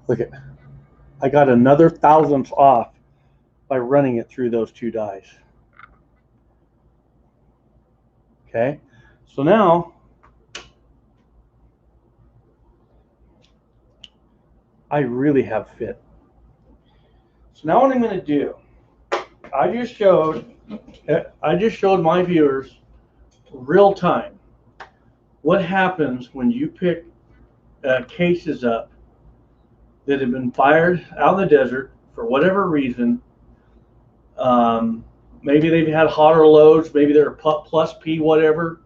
Look at, I got another thousandth off by running it through those two dies. Okay, so now I really have fit. So now what I'm going to do, I just showed my viewers real time what happens when you pick cases up that have been fired out in the desert for whatever reason. Maybe they've had hotter loads, maybe they're plus P, whatever.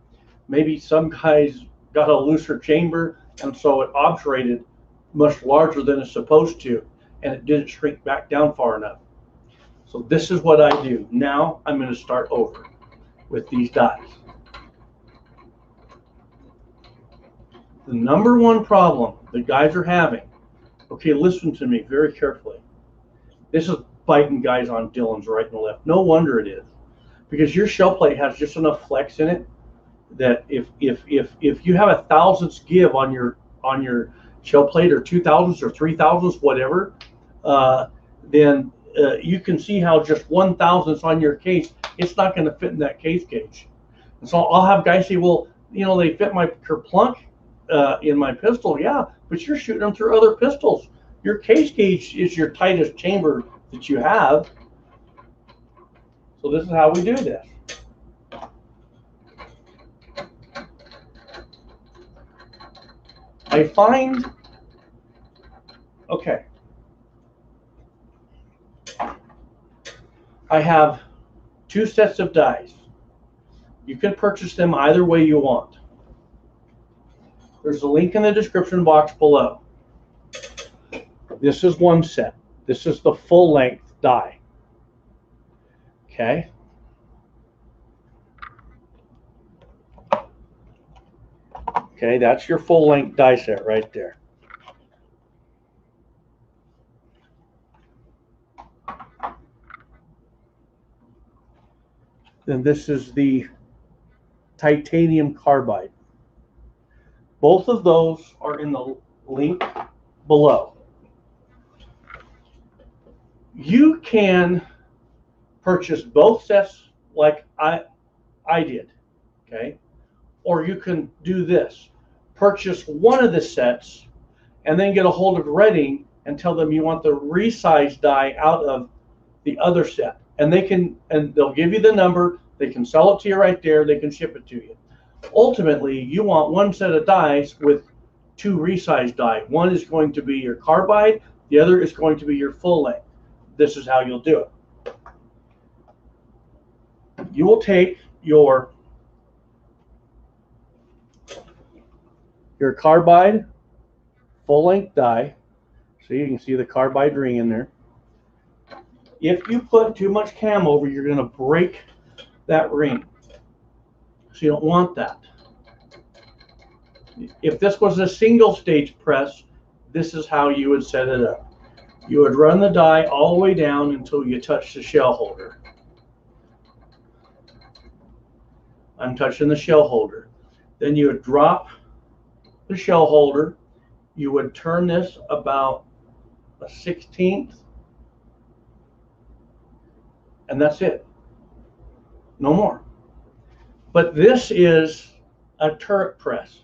Maybe some guys got a looser chamber, and so it obturated much larger than it's supposed to, and it didn't shrink back down far enough. So this is what I do. Now I'm going to start over with these dies. The number one problem the guys are having, okay, listen to me very carefully. This is biting guys on Dillons right and left. No wonder it is, because your shell plate has just enough flex in it that if you have a thousandths give on your shell plate, or 2,000ths or 3,000ths, whatever, then you can see how just 1,000ths on your case, it's not going to fit in that case gauge. And so I'll have guys say, well, you know, they fit my kerplunk in my pistol. Yeah, but you're shooting them through other pistols. Your case gauge is your tightest chamber that you have. So this is how we do this. I find, okay, I have 2 sets of dies. You can purchase them either way you want. There's a link in the description box below. This is one set. This is the full length die. Okay. Okay, that's your full length die set right there. Then this is the titanium carbide. Both of those are in the link below. You can purchase both sets like I did, okay? Or you can do this. Purchase one of the sets and then get a hold of Redding and tell them you want the resized die out of the other set. And they'll give you the number, they can sell it to you right there, they can ship it to you. Ultimately, you want one set of dies with 2 resized die. One is going to be your carbide, the other is going to be your full length. This is how you'll do it. You will take your carbide full length die. So you can see the carbide ring in there. If you put too much cam over, you're going to break that ring. So you don't want that. If this was a single stage press, this is how you would set it up. You would run the die all the way down until you touch the shell holder. I'm touching the shell holder. Then you would drop the shell holder. You would turn this about a 1/16, and that's it. No more. But this is a turret press.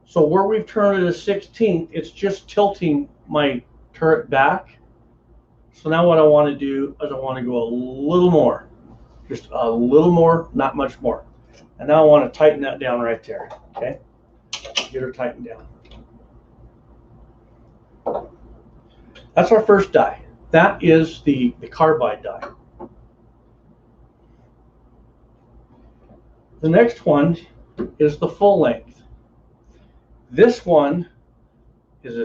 So where we've turned it a 1/16, it's just tilting my turret back. So now what I want to do is I want to go a little more. Just a little more, not much more. And now I want to tighten that down right there, okay? Get her tightened down. That's our first die. That is the carbide die. The next one is the full length. This one is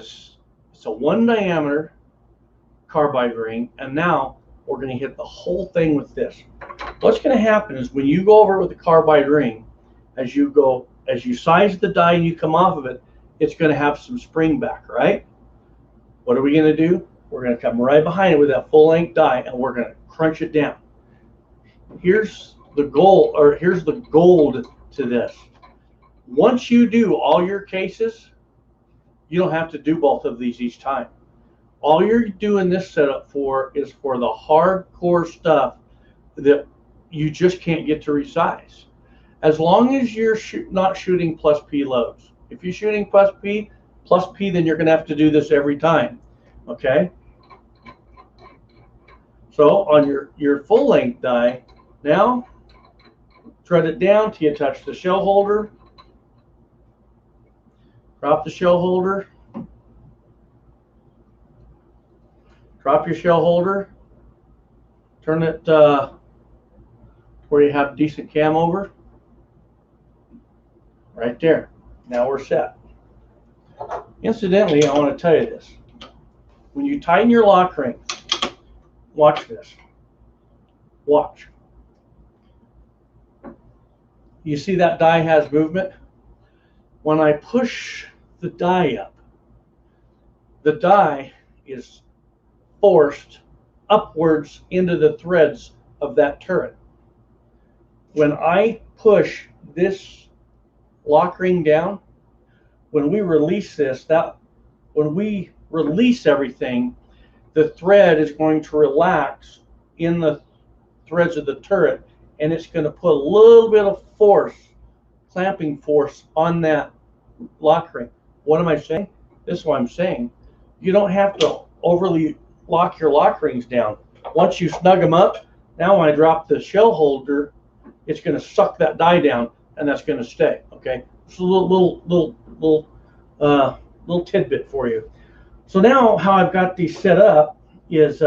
it's a 1 diameter carbide ring, and now we're going to hit the whole thing with this. What's going to happen is when you go over with the carbide ring, as you size the die and you come off of it, it's going to have some spring back, right? What are we going to do? We're going to come right behind it with that full length die, and we're going to crunch it down. Here's the goal, or here's the gold to this. Once you do all your cases, you don't have to do both of these each time. All you're doing this setup for is for the hardcore stuff that you just can't get to resize. As long as you're not shooting plus P loads. If you're shooting plus P, then you're going to have to do this every time. Okay? So on your full length die, now thread it down till you touch the shell holder. Drop the shell holder. Drop your shell holder. Turn it where you have decent cam over. Right there. Now we're set. Incidentally, I want to tell you this. When you tighten your lock ring, watch this. Watch. You see that die has movement? When I push the die up, the die is forced upwards into the threads of that turret. When I push this lock ring down, when we release this, when we release everything, the thread is going to relax in the threads of the turret, and it's going to put a little bit of force, clamping force, on that lock ring. What am I saying? This is what I'm saying. You don't have to overly lock your lock rings down. Once you snug them up, now when I drop the shell holder, it's going to suck that die down, and that's going to stay. Okay, it's a little tidbit for you. So now how I've got these set up is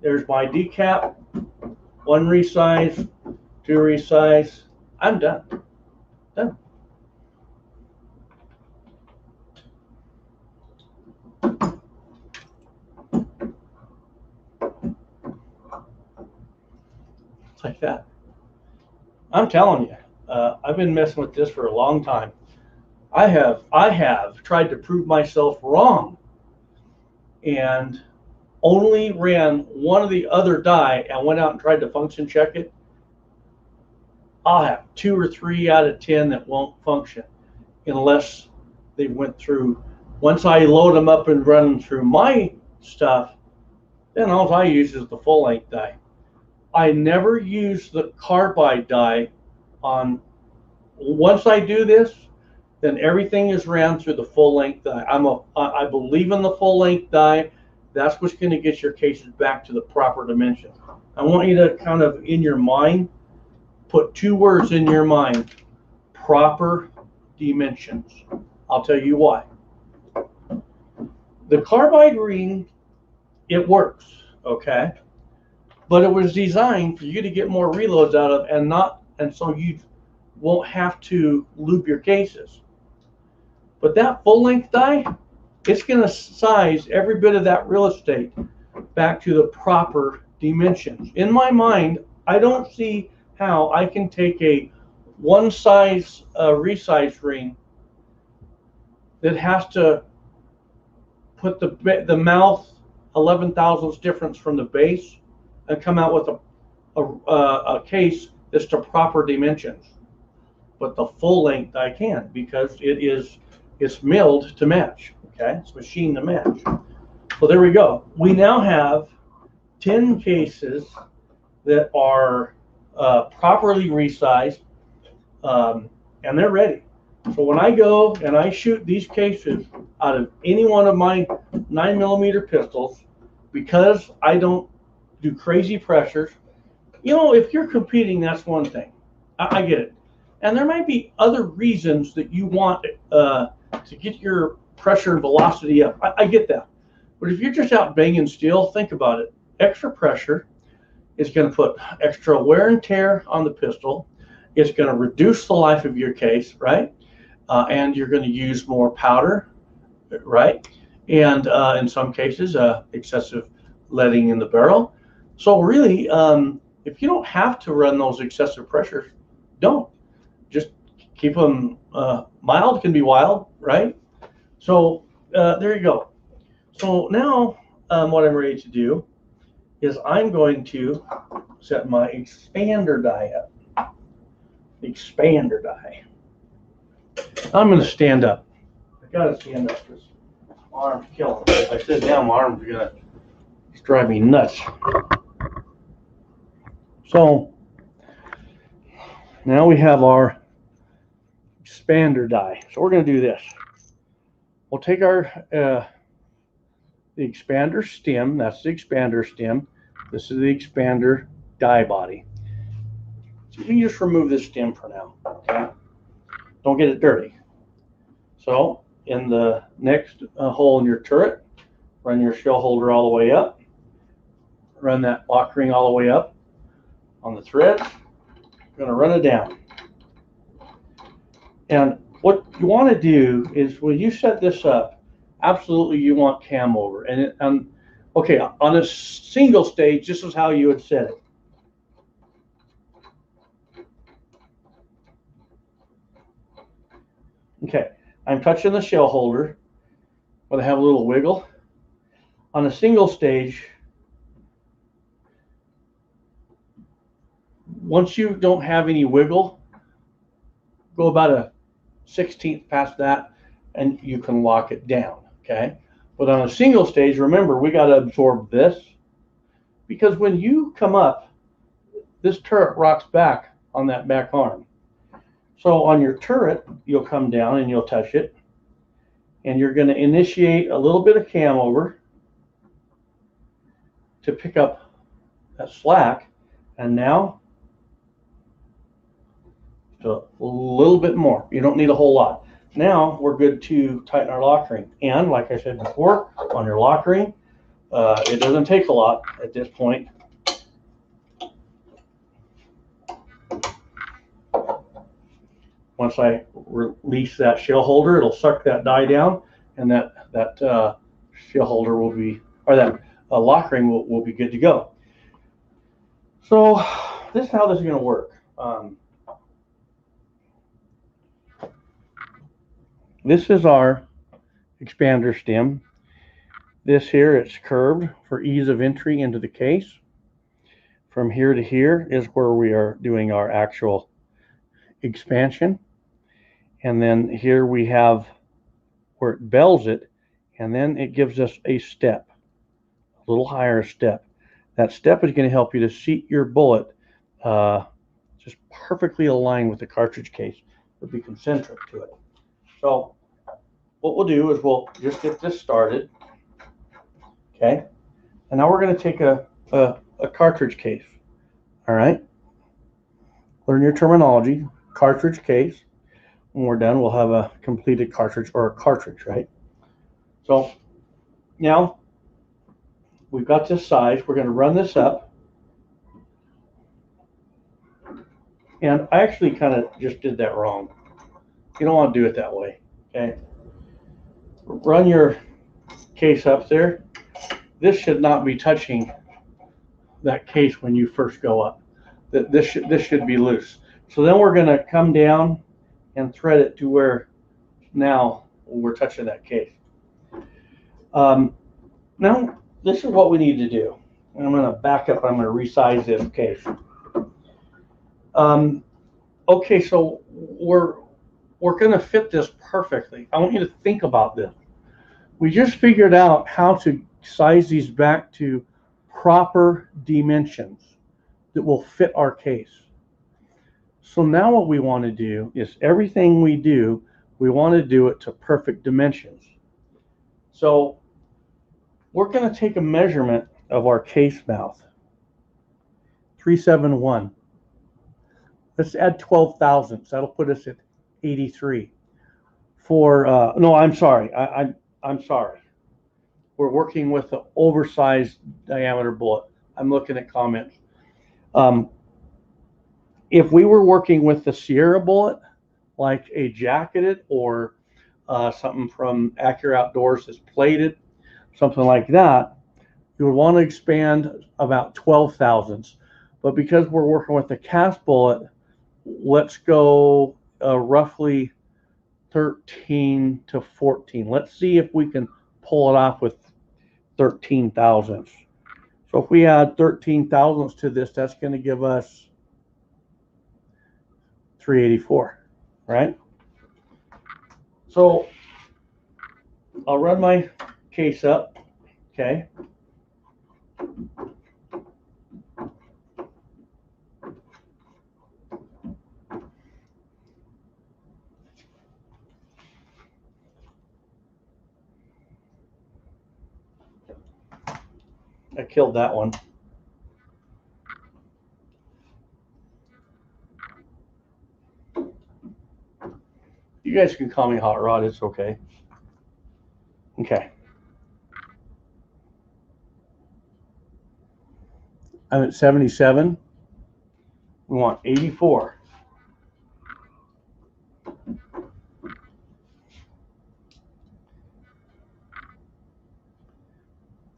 there's my decap, 1 resize, 2 resize. I'm done. Done. It's like that. I'm telling you, I've been messing with this for a long time. I have tried to prove myself wrong and only ran one of the other die and went out and tried to function check it. I'll have 2 or 3 out of 10 that won't function unless they went through. Once I load them up and run them through my stuff, then all I use is the full length die. I never use the carbide die on. Once I do this, then everything is ran through the full length die. I believe in the full length die. That's what's going to get your cases back to the proper dimension. I want you to kind of, in your mind, put 2 words in your mind: proper dimensions. I'll tell you why. The carbide ring, it works, okay? But it was designed for you to get more reloads out of, and so you won't have to lube your cases. But that full length die, it's going to size every bit of that real estate back to the proper dimensions. In my mind, I don't see how I can take a 1 size resize ring that has to put the mouth 11 thousandths difference from the base and come out with a case that's to proper dimensions. But the full length I can, because it's milled to match. Okay, it's machined to match. So there we go. We now have 10 cases that are properly resized, and they're ready. So when I go and I shoot these cases out of any one of my 9mm pistols, because I don't do crazy pressures, you know, if you're competing, that's one thing. I get it. And there might be other reasons that you want to get your pressure and velocity up. I get that. But if you're just out banging steel, think about it. Extra pressure It's going to put extra wear and tear on the pistol. It's going to reduce the life of your case, right? And you're going to use more powder, right? And in some cases, excessive leading in the barrel. So really, if you don't have to run those excessive pressures, don't. Just keep them mild can be wild, right? So there you go. So now what I'm ready to do is I'm going to set my expander die up. Expander die. I'm going to stand up. I got to stand up because my arm's killing me. If I sit down, my arm's going to drive me nuts. So now we have our expander die. So we're going to do this. We'll take our the expander stem. That's the expander stem. This is the expander die body. So you can just remove this stem for now. Okay? Don't get it dirty. So in the next hole in your turret, run your shell holder all the way up. Run that lock ring all the way up on the thread. You're going to run it down. And what you want to do is when you set this up, absolutely you want cam over. And okay, on a single stage, this is how you would set it. Okay, I'm touching the shell holder, but I have a little wiggle. On a single stage, once you don't have any wiggle, go about a 16th past that and you can lock it down, okay? But on a single stage, remember, we got to absorb this because when you come up, this turret rocks back on that back arm. So on your turret, you'll come down and you'll touch it and you're going to initiate a little bit of cam over to pick up that slack, and now a little bit more. You don't need a whole lot. Now we're good to tighten our lock ring. And like I said before, on your lock ring, it doesn't take a lot at this point. Once I release that shell holder, it'll suck that die down, and that shell holder will be, or that lock ring will be good to go. So this is how this is going to work. This is our expander stem. This here, it's curved for ease of entry into the case. From here to here is where we are doing our actual expansion. And then here we have where it bells it, and then it gives us a step, a little higher step. That step is going to help you to seat your bullet just perfectly aligned with the cartridge case. It'll be concentric to it. So what we'll do is we'll just get this started, okay? And now we're going to take a cartridge case, all right? Learn your terminology, cartridge case. When we're done, we'll have a completed cartridge, or a cartridge, right? So now we've got this size. We're going to run this up. And I actually kind of just did that wrong. You don't want to do it that way, okay? Run your case up there. This should not be touching that case when you first go up. This should be loose. So then we're going to come down and thread it to where now we're touching that case. Now this is what we need to do. And I'm going to back up. I'm going to resize this case. Okay, so we're going to fit this perfectly. I want you to think about this. We just figured out how to size these back to proper dimensions that will fit our case. So now what we want to do is everything we do, we want to do it to perfect dimensions. So we're going to take a measurement of our case mouth, 371. Let's add 12 thousandths. That'll put us at 83. For no, I'm sorry. I'm sorry. We're working with an oversized diameter bullet. I'm looking at comments. If we were working with the Sierra bullet, like a jacketed or something from Accurate Outdoors that's plated, something like that, you would want to expand about 12 thousandths. But because we're working with the cast bullet, let's go roughly 13 to 14. Let's see if we can pull it off with 13 thousandths. So if we add 13 thousandths to this, that's going to give us 384, right? So I'll run my case up, okay? I killed that one. You guys can call me Hot Rod, it's okay. Okay. I'm at 77. We want 84.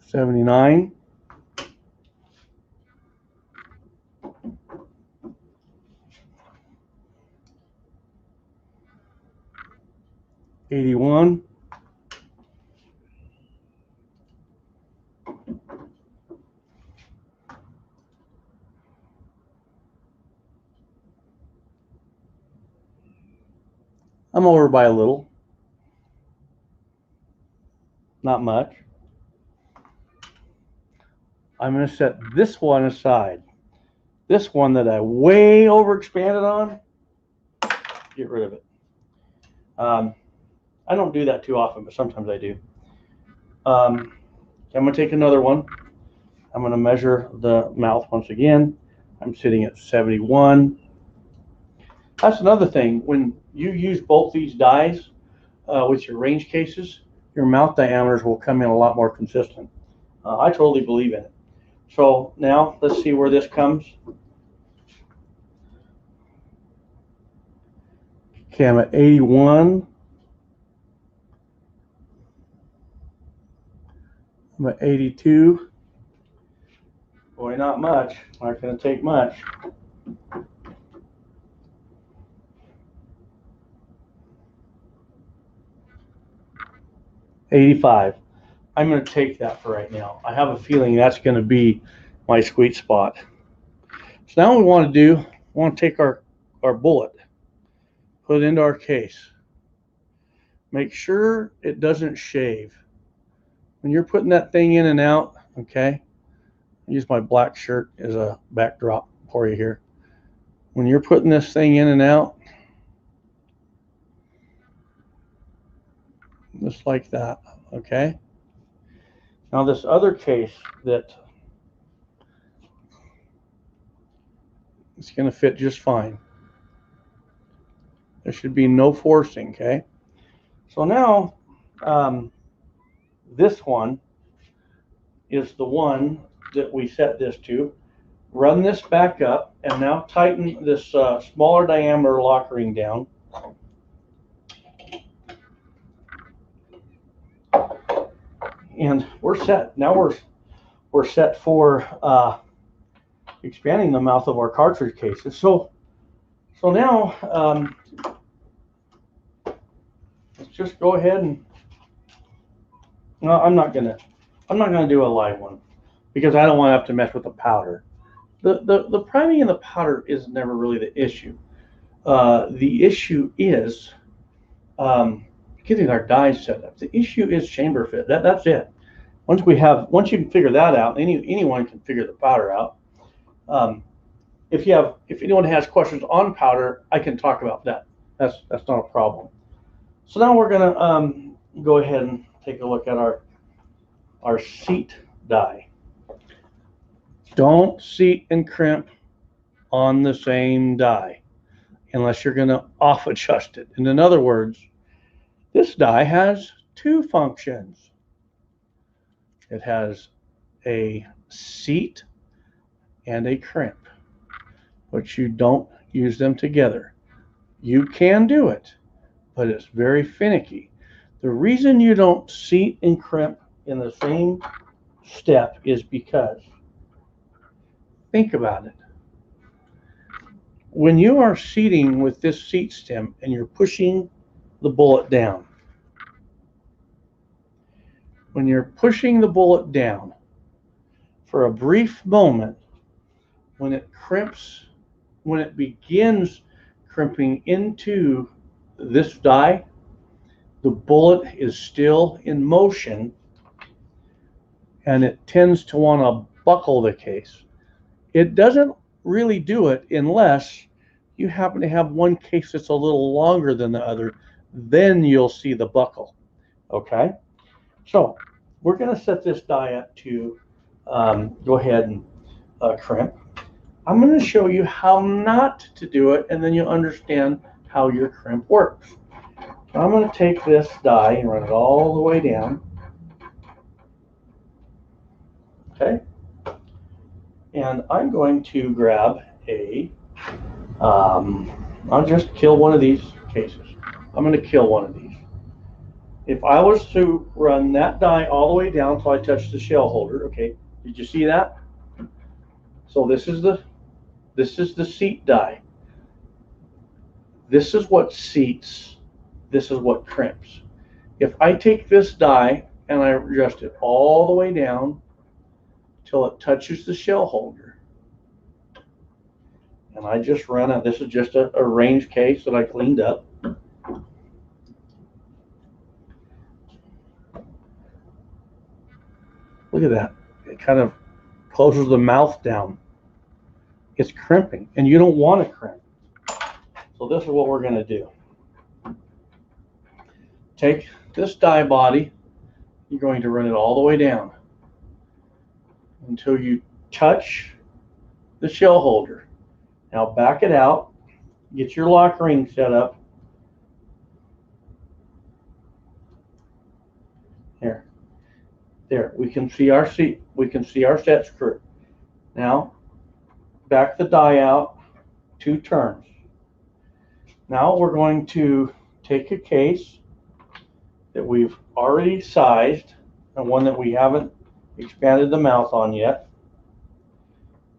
79. 81. 'I'm over by a little. Not much. I'm going to set this one aside. This one that I way overexpanded on, get rid of it. I don't do that too often, but sometimes I do. I'm going to take another one. I'm going to measure the mouth once again. I'm sitting at 71. That's another thing. When you use both these dies with your range cases, your mouth diameters will come in a lot more consistent. I totally believe in it. So now let's see where this comes. Okay, I'm at 81. I'm at 82. Boy, not much. Not going to take much. $85. I'm going to take that for right now. I have a feeling that's going to be my sweet spot. So now what we want to take our bullet, put it into our case. Make sure it doesn't shave. When you're putting that thing in and out, okay, I use my black shirt as a backdrop for you here. When you're putting this thing in and out, just like that, okay? Now this other case that it's going to fit just fine. There should be no forcing, okay? So now this one is the one that we set this to. Run this back up and now tighten this smaller diameter lock ring down. And we're set. Now we're set for expanding the mouth of our cartridge cases. So now let's just go ahead and no, I'm not gonna do a live one because I don't want to have to mess with the powder. The priming and the powder is never really the issue. The issue is getting our dies set up. The issue is chamber fit. That's it. Once you can figure that out, anyone can figure the powder out. If anyone has questions on powder, I can talk about that. That's not a problem. So now we're gonna go ahead and take a look at our seat die. Don't seat and crimp on the same die unless you're gonna off adjust it. And in other words, this die has two functions. It has a seat and a crimp. but you don't use them together. You can do it, but it's very finicky. The reason you don't seat and crimp in the same step is because, think about it. When you are seating with this seat stem and you're pushing the bullet down, when you're pushing the bullet down, for a brief moment, when it crimps, when it begins crimping into this die, the bullet is still in motion and it tends to want to buckle the case. It doesn't really do it unless you happen to have one case that's a little longer than the other. Then you'll see the buckle. Okay, so we're going to set this die up to go ahead and crimp. I'm going to show you how not to do it, and then you'll understand how your crimp works. So I'm going to take this die and run it all the way down. Okay, and I'm going to grab I'll just kill one of these cases. I'm going to kill one of these. If I was to run that die all the way down until I touch the shell holder, okay, did you see that? So this is the seat die. This is what seats, this is what crimps. If I take this die and I adjust it all the way down till it touches the shell holder, and I just run it, this is just a range case that I cleaned up. Look at that. It kind of closes the mouth down. It's crimping, and you don't want to crimp. So this is what we're going to do. Take this die body, you're going to run it all the way down until you touch the shell holder. Now back it out, get your lock ring set up. Here. There, we can see our seat, we can see our set screw. Now, back the die out 2 turns. Now we're going to take a case that we've already sized and one that we haven't expanded the mouth on yet.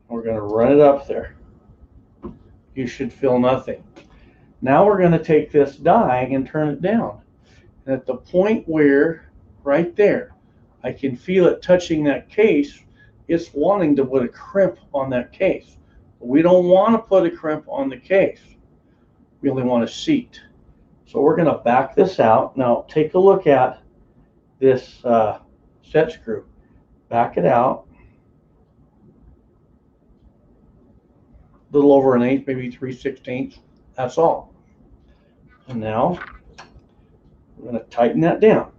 We're going to run it up there. You should feel nothing. Now we're going to take this die and turn it down. And at the point where, right there, I can feel it touching that case, it's wanting to put a crimp on that case. We don't want to put a crimp on the case. We only want to seat. So we're going to back this out. Now take a look at this set screw. Back it out. A little over 1/8, maybe 3/16. That's all. And now we're going to tighten that down.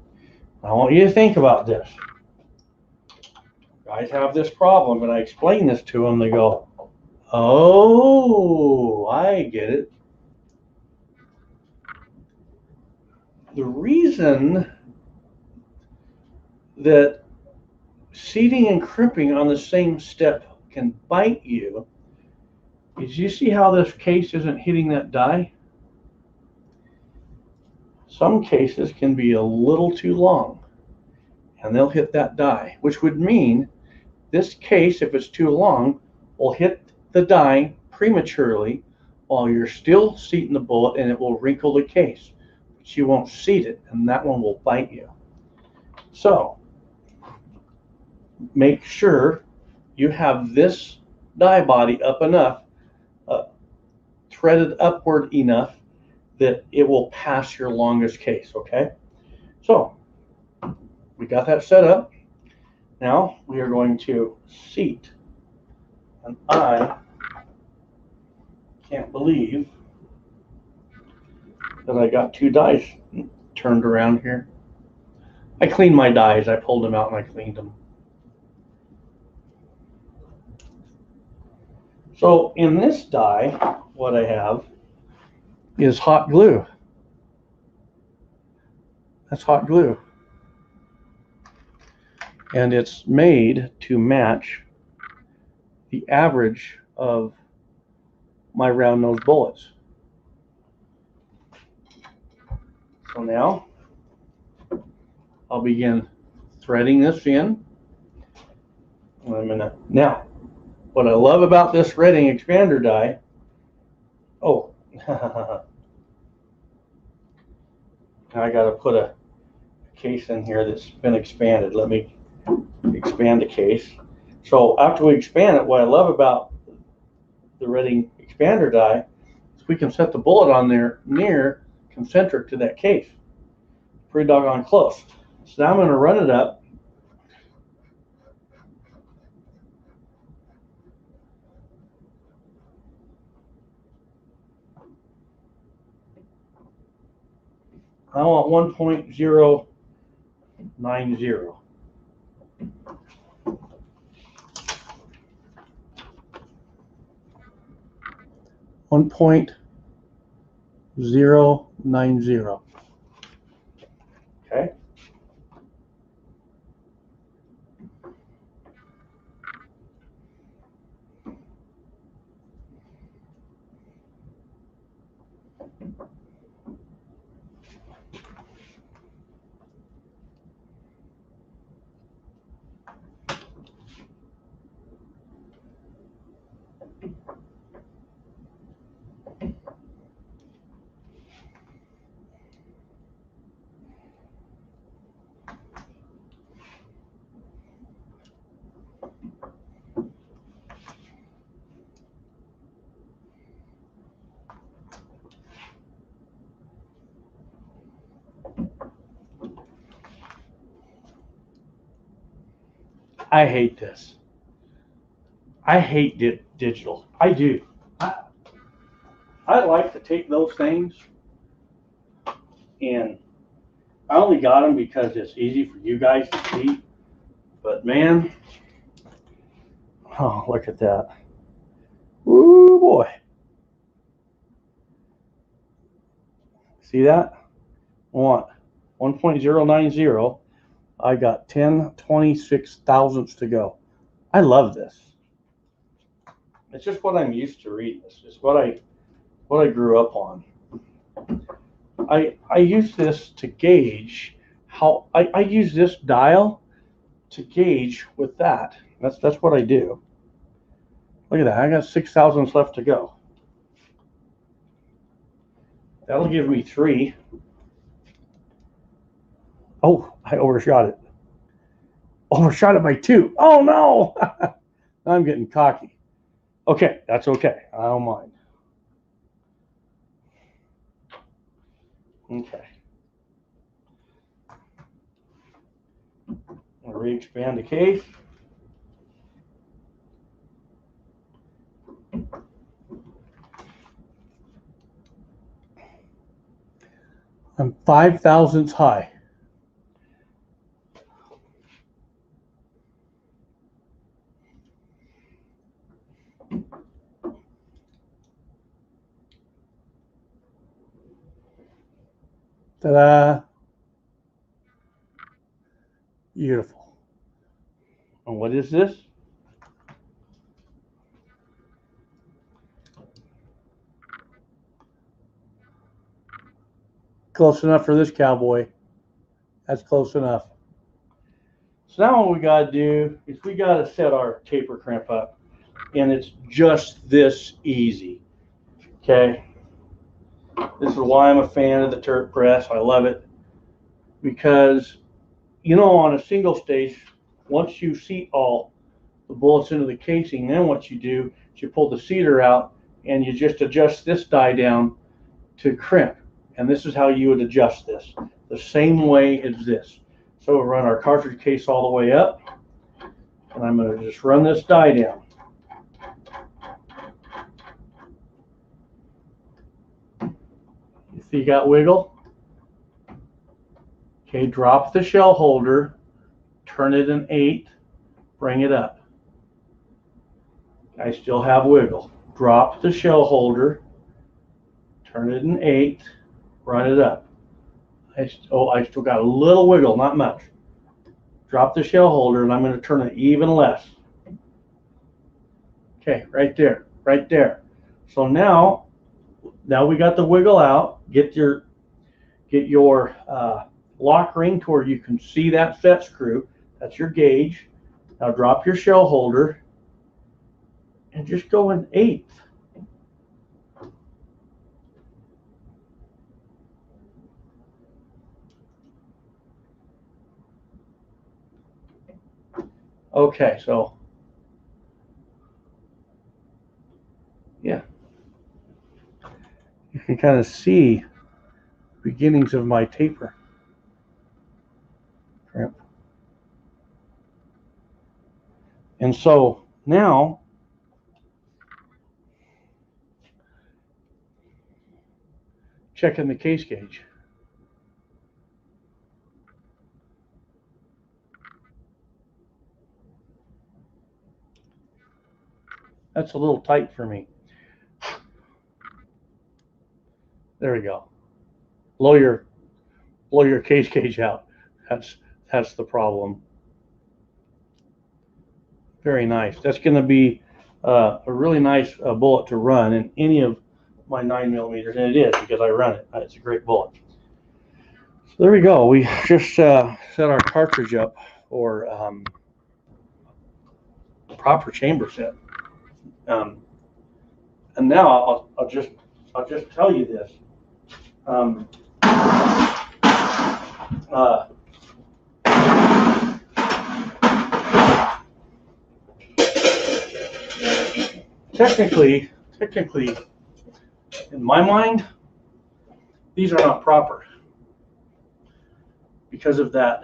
I want you to think about this. Guys have this problem, and I explain this to them. They go, "Oh, I get it." The reason that seating and crimping on the same step can bite you is, you see how this case isn't hitting that die? Some cases can be a little too long and they'll hit that die, which would mean this case, if it's too long, will hit the die prematurely while you're still seating the bullet, and it will wrinkle the case, but you won't seat it, and that one will bite you. So make sure you have this die body up enough, threaded upward enough that it will pass your longest case, okay? So we got that set up. Now we are going to seat. And I can't believe that I got 2 dies turned around here. I cleaned my dies. I pulled them out and I cleaned them. So in this die, what I have is hot glue. That's hot glue. And it's made to match the average of my round nose bullets. So now I'll begin threading this in. Now, what I love about this threading expander die, oh, I got to put a case in here that's been expanded. Let me expand the case. So after we expand it, what I love about the threading expander die is we can set the bullet on there near concentric to that case. Pretty doggone close. So now I'm going to run it up. I want 1.090. 1.090. Okay. I hate this. I hate digital. I do. I like to take those things, and I only got them because it's easy for you guys to see. But man, oh, look at that. Ooh, boy. See that? I want 1.090. I got 10/26 thousandths to go. I love this. It's just what I'm used to reading. It's just what I grew up on. I use this to gauge how I use this dial to gauge with that. That's what I do. Look at that. I got 6 thousandths left to go. That'll give me 3. Oh, I overshot it. Overshot it by 2. Oh no! I'm getting cocky. Okay, that's okay. I don't mind. Okay. I'll re-expand the case. I'm 5 thousandths high. Ta-da! Beautiful. And what is this? Close enough for this cowboy. That's close enough. So now what we got to do is we got to set our taper crimp up. And it's just this easy. Okay. This is why I'm a fan of the Turk press. I love it. Because, you know, on a single stage, once you seat all the bullets into the casing, then what you do is you pull the seater out and you just adjust this die down to crimp. And this is how you would adjust this, the same way as this. So we'll run our cartridge case all the way up, and I'm going to just run this die down. You see you got wiggle? Okay, drop the shell holder, turn it an 8, bring it up. I still have wiggle. Drop the shell holder, turn it an 8, run it up. I still got a little wiggle, not much. Drop the shell holder, and I'm going to turn it even less. Okay, right there, right there. So now we got the wiggle out. Get your lock ring to where you can see that set screw. That's your gauge. Now drop your shell holder and just go an eighth. Okay, so yeah, you can kind of see beginnings of my taper crimp. And so now checking the case gauge. That's a little tight for me. There we go. Blow your case gauge out. That's the problem. Very nice. That's going to be a really nice bullet to run in any of my 9mm, and it is because I run it. It's a great bullet. So there we go. We just set our cartridge up for proper chamber set. And now I'll just tell you this. Technically, in my mind, these are not proper because of that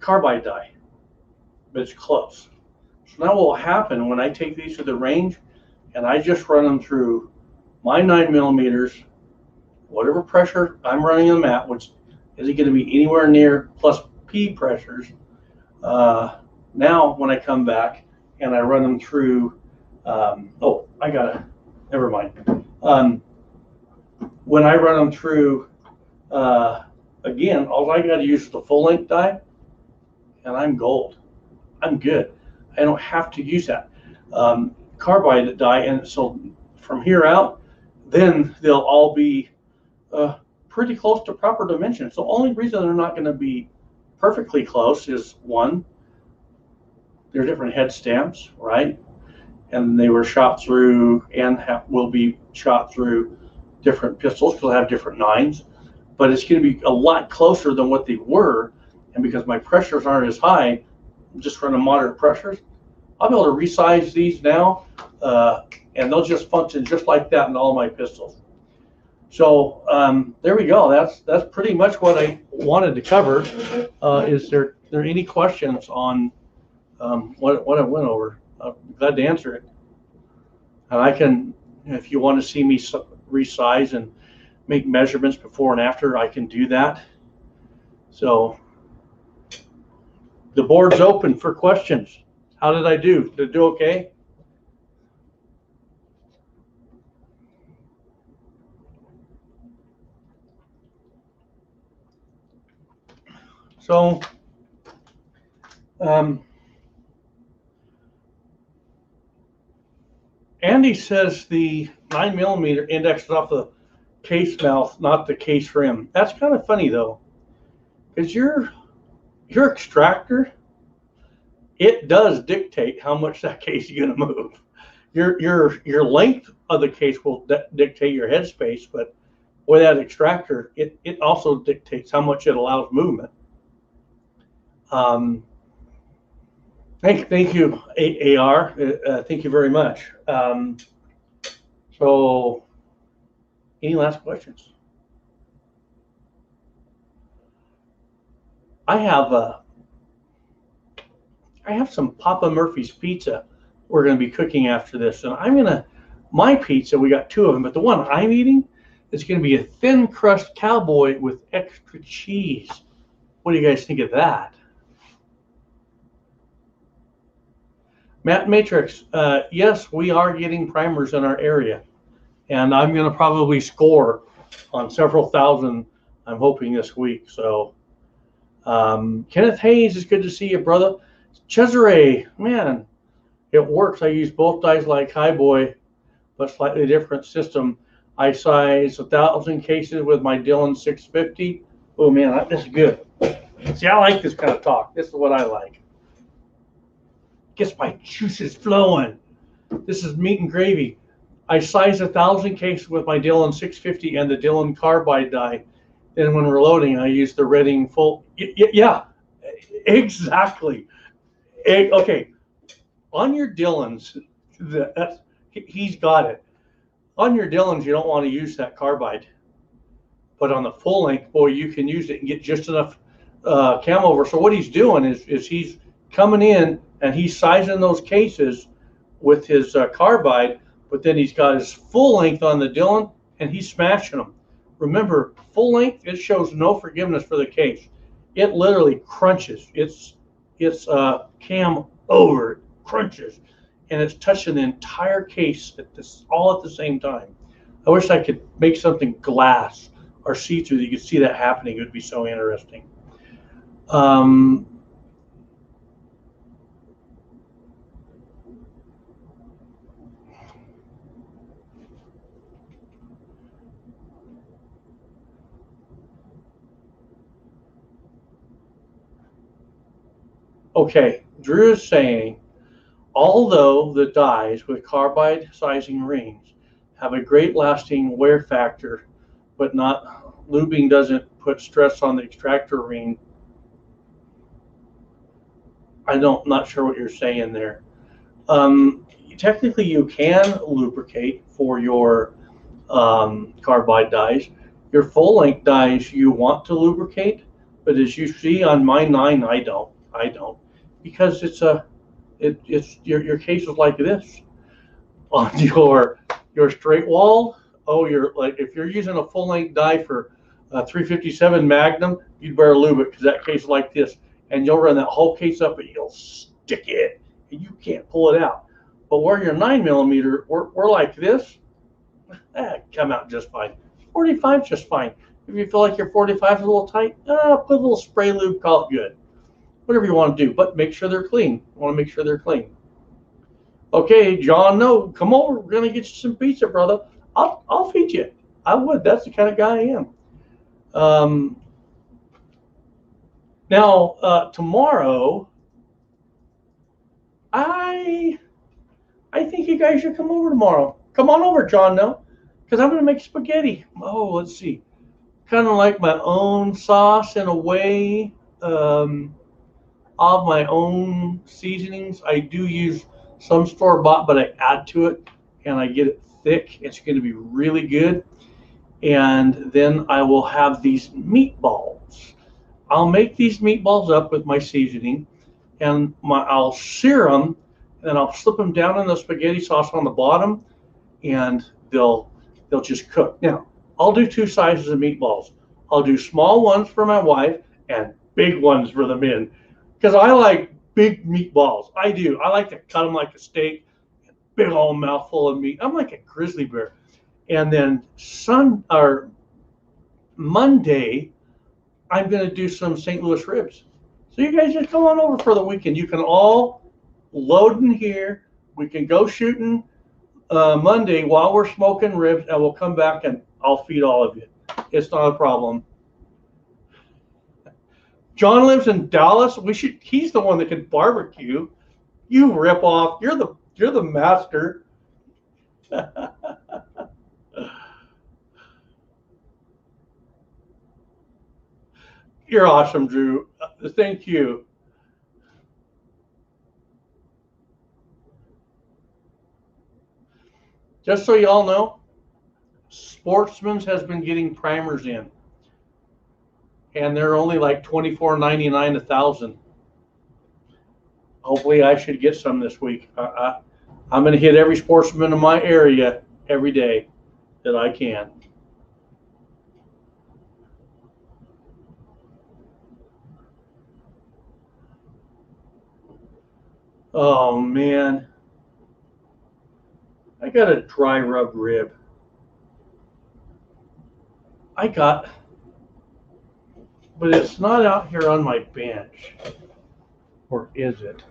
carbide die, but it's close. So now what will happen when I take these to the range and I just run them through my 9mm, whatever pressure I'm running them at, which isn't going to be anywhere near plus P pressures. Now when I come back and I run them through, never mind. When I run them through, again, all I got to use is the full length die, and I'm gold. I'm good. I don't have to use that carbide die, and so from here out, then they'll all be pretty close to proper dimensions. The only reason they're not going to be perfectly close is one, they're different head stamps, right? And they were shot through and will be shot through different pistols because I have different nines. But it's going to be a lot closer than what they were. And because my pressures aren't as high, I'm just running moderate pressures, I'll be able to resize these now, and they'll just function just like that in all my pistols. So there we go. That's pretty much what I wanted to cover. Is there any questions on what I went over? I'm glad to answer it. And I can, if you want to see me resize and make measurements before and after, I can do that. So the board's open for questions. How did I do? Did I do okay? So Andy says the 9mm indexes off the case mouth, not the case rim. That's kind of funny though, because your extractor, it does dictate how much that case is going to move. Your length of the case will dictate your headspace, but with that extractor, it also dictates how much it allows movement. Thank you, AR. Thank you very much. So, any last questions? I have some Papa Murphy's pizza we're going to be cooking after this, and my pizza, we got two of them, but the one I'm eating is going to be a thin crust cowboy with extra cheese. What do you guys think of that? Matt Matrix, yes, we are getting primers in our area, and I'm going to probably score on several thousand, I'm hoping, this week. So, Kenneth Hayes, it's good to see you, brother. Cesare, man, it works. I use both dies like Highboy but slightly different system. I size 1,000 cases with my Dillon 650. Oh man, this is good. See, I like this kind of talk. This is what I like. Gets my juices flowing. This is meat and gravy. I size 1,000 cases with my Dillon 650 and the Dillon carbide die. Then when we're loading, I use the Redding full. Yeah, exactly. Okay, on your Dillons, he's got it. On your Dillons, you don't want to use that carbide. But on the full length, boy, you can use it and get just enough cam over. So what he's doing is he's coming in and he's sizing those cases with his carbide, but then he's got his full length on the Dillon and he's smashing them. Remember, full length, it shows no forgiveness for the case. It literally crunches. It's cam over, it crunches, and it's touching the entire case all at the same time. I wish I could make something glass or see-through that you could see that happening. It would be so interesting. Okay, Drew is saying, although the dies with carbide sizing rings have a great lasting wear factor, but not lubing doesn't put stress on the extractor ring. Not sure what you're saying there. Technically, you can lubricate for your carbide dies. Your full length dies you want to lubricate, but as you see on my 9, I don't, because it's your case is like this on your straight wall. Oh, you're like, if you're using a full length die for 357 Magnum, you'd better lube it because that case is like this, and you'll run that whole case up and you'll stick it and you can't pull it out. But where your 9mm, we're like this, come out just fine. 45 is just fine. If you feel like your 45 is a little tight, put a little spray lube, call it good. Whatever you want to do, but make sure they're clean. You want to make sure they're clean. Okay, John, no, come over. We're gonna get you some pizza, brother. I'll feed you. I would. That's the kind of guy I am. Now tomorrow, I think you guys should come over tomorrow. Come on over, John, no, because I'm gonna make spaghetti. Oh, let's see, kind of like my own sauce in a way. Of my own seasonings. I do use some store-bought, but I add to it and I get it thick. It's going to be really good. And then I will have these meatballs. I'll make these meatballs up with my seasoning, and I'll sear them, and I'll slip them down in the spaghetti sauce on the bottom, and they'll just cook. Now, I'll do 2 sizes of meatballs. I'll do small ones for my wife and big ones for the men, because I like big meatballs. I do. I like to cut them like a steak, big old mouthful of meat. I'm like a grizzly bear. And then Monday, I'm going to do some St. Louis ribs. So you guys just come on over for the weekend. You can all load in here. We can go shooting Monday while we're smoking ribs, and we'll come back and I'll feed all of you. It's not a problem. John lives in Dallas. He's the one that can barbecue. You rip off. You're the master. You're awesome, Drew. Thank you. Just so you all know, Sportsman's has been getting primers in, and they're only like $24.99 a thousand. Hopefully, I should get some this week. I'm going to hit every Sportsman in my area every day that I can. Oh man, I got a dry rub rib. But it's not out here on my bench. Or is it?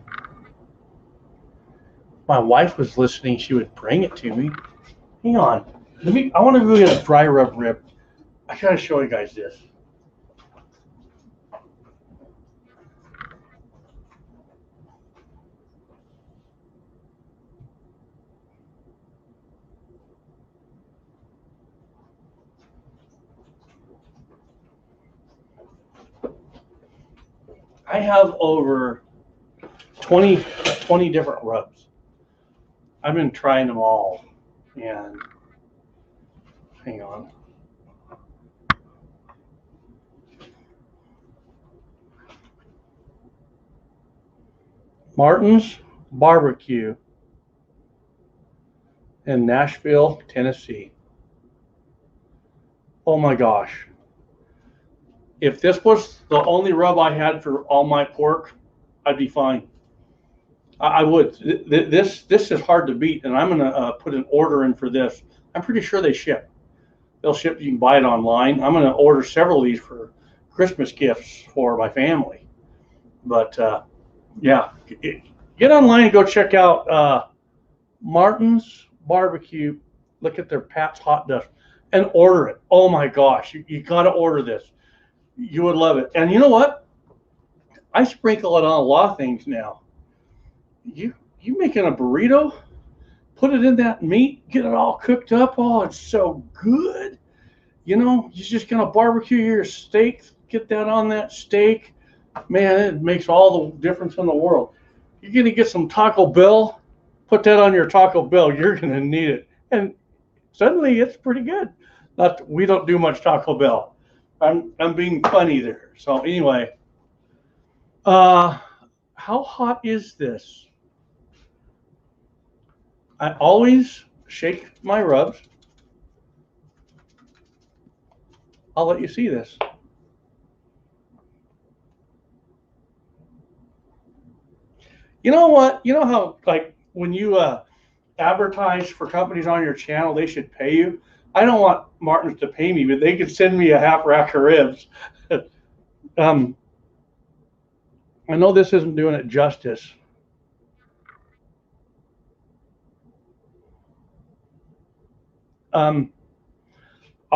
My wife was listening, she would bring it to me. Hang on. I want to go get a dry rub rib. I gotta show you guys this. I have over 20 different rubs. I've been trying them all, and hang on. Martin's Barbecue in Nashville, Tennessee. Oh my gosh. If this was the only rub I had for all my pork, I'd be fine. I would. This is hard to beat, and I'm going to put an order in for this. I'm pretty sure they ship. They'll ship. You can buy it online. I'm going to order several of these for Christmas gifts for my family. But yeah, get online and go check out Martin's Barbecue. Look at their Pat's Hot Dust and order it. Oh my gosh, you got to order this. You would love it. And you know what? I sprinkle it on a lot of things now. You making a burrito, put it in that meat, get it all cooked up. Oh, it's so good. You know, you're just gonna barbecue your steak, get that on that steak. Man, it makes all the difference in the world. You're gonna get some Taco Bell, put that on your Taco Bell. You're gonna need it, and suddenly it's pretty good. We don't do much Taco Bell. I'm being funny there. So anyway, how hot is this? I always shake my rubs. I'll let you see this. You know what? You know how, like, when you advertise for companies on your channel, they should pay you. I don't want Martin's to pay me, but they could send me a half rack of ribs. I know this isn't doing it justice. I'll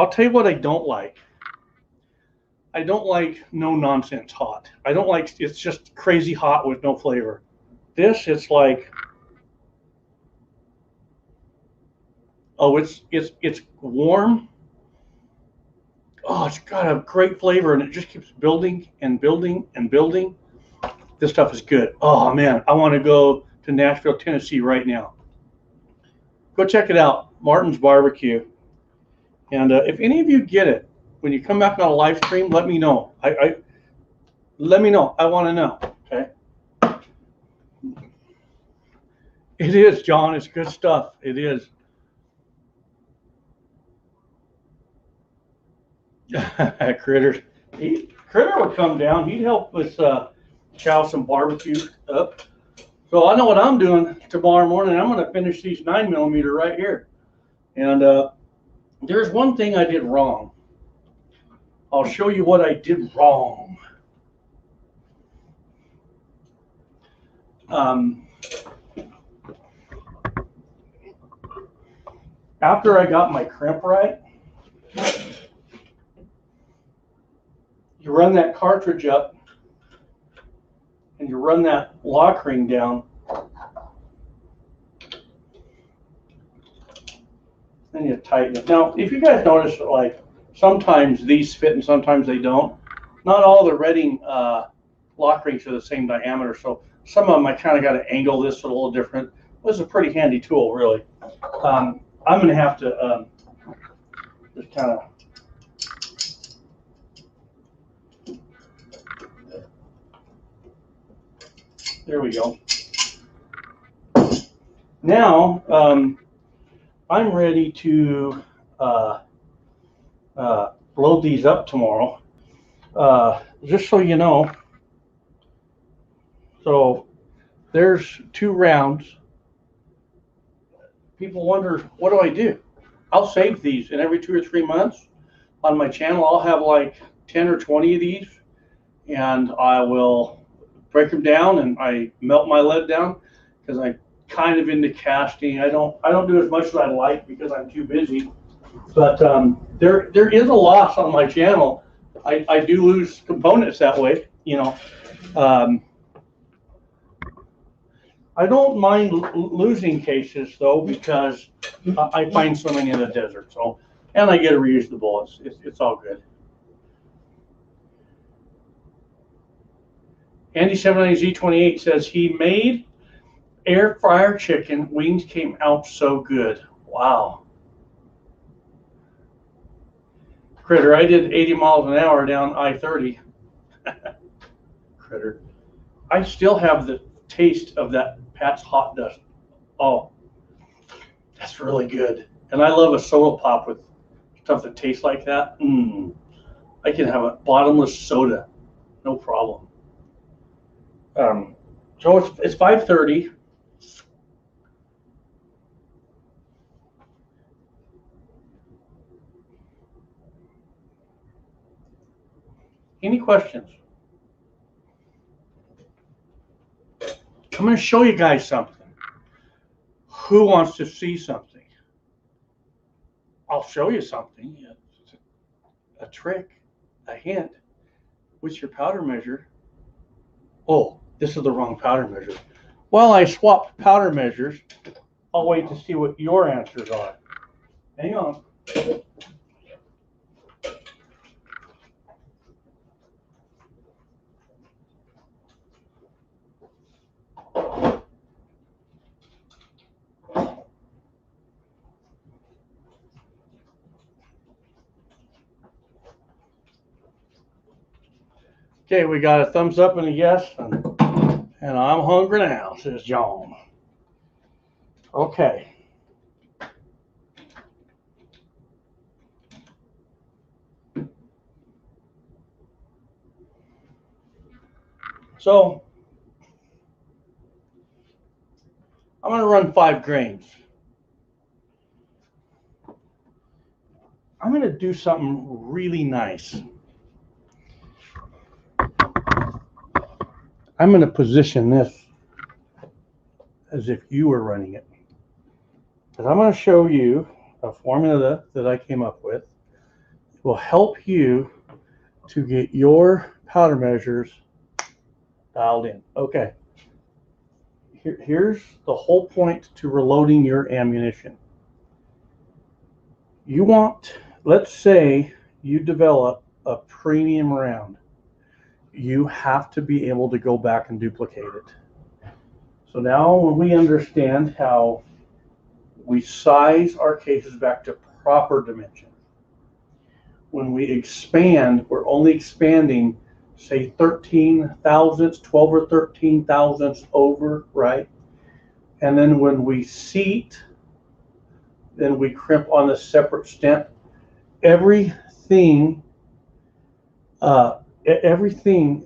tell you what I don't like. I don't like no nonsense hot. I don't like, it's just crazy hot with no flavor. This, it's like, oh, it's warm. Oh, it's got a great flavor, and it just keeps building and building and building. This stuff is good. Oh man, I want to go to Nashville, Tennessee right now. Go check it out, Martin's Barbecue. And if any of you get it, when you come back on a live stream, let me know. Let me know. I want to know. Okay. It is, John. It's good stuff. It is. Critter would come down. He'd help us chow some barbecue up. So I know what I'm doing tomorrow morning. I'm going to finish these 9mm right here. And there's one thing I did wrong. I'll show you what I did wrong. After I got my crimp right, you run that cartridge up and you run that lock ring down, and you tighten it. Now, if you guys notice that, like, sometimes these fit and sometimes they don't, not all the Redding lock rings are the same diameter, so some of them I kind of got to angle this a little different. This is a pretty handy tool, really. I'm going to have to just kind of there we go. Now I'm ready to load these up tomorrow. Just so you know, so there's 2 rounds. People wonder, what do I do? I'll save these, and every 2 or 3 months on my channel, I'll have like 10 or 20 of these, and I will break them down, and I melt my lead down because I kind of into casting. I don't do as much as I like because I'm too busy. But there is a loss on my channel. I do lose components that way, you know. I don't mind losing cases though, because I find so many in the desert. So, and I get to reuse the bullets. It's all good. Andy790Z28 says he made air fryer chicken. Wings came out so good. Wow. Critter, I did 80 miles an hour down I-30. Critter. I still have the taste of that Pat's hot dust. Oh, that's really good. And I love a soda pop with stuff that tastes like that. I can have a bottomless soda, no problem. So it's 5:30. Any questions? I'm going to show you guys something. Who wants to see something? I'll show you something. A trick, a hint. With your powder measure. Oh, this is the wrong powder measure. While I swap powder measures, I'll wait to see what your answers are. Hang on. Okay, we got a thumbs up and a yes, and I'm hungry now, says John. Okay. So I'm going to run 5 grains. I'm going to do something really nice. I'm going to position this as if you were running it. Because I'm going to show you a formula that I came up with. It will help you to get your powder measures dialed in. Okay. Here's the whole point to reloading your ammunition. You want, let's say you develop a premium round. You have to be able to go back and duplicate it. So now when we understand how we size our cases back to proper dimension, when we expand, we're only expanding, say 13 thousandths, 12 or 13 thousandths over, right? And then when we seat, then we crimp on a separate stent. Everything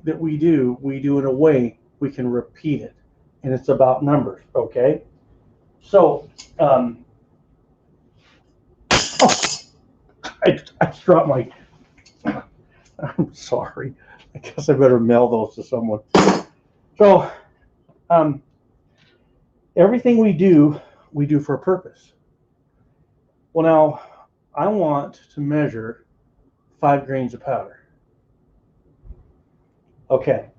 that we do in a way we can repeat it, and it's about numbers. Okay, so I dropped my. I'm sorry. I guess I better mail those to someone. So everything we do for a purpose. Well, now I want to measure 5 grains of powder. Okay,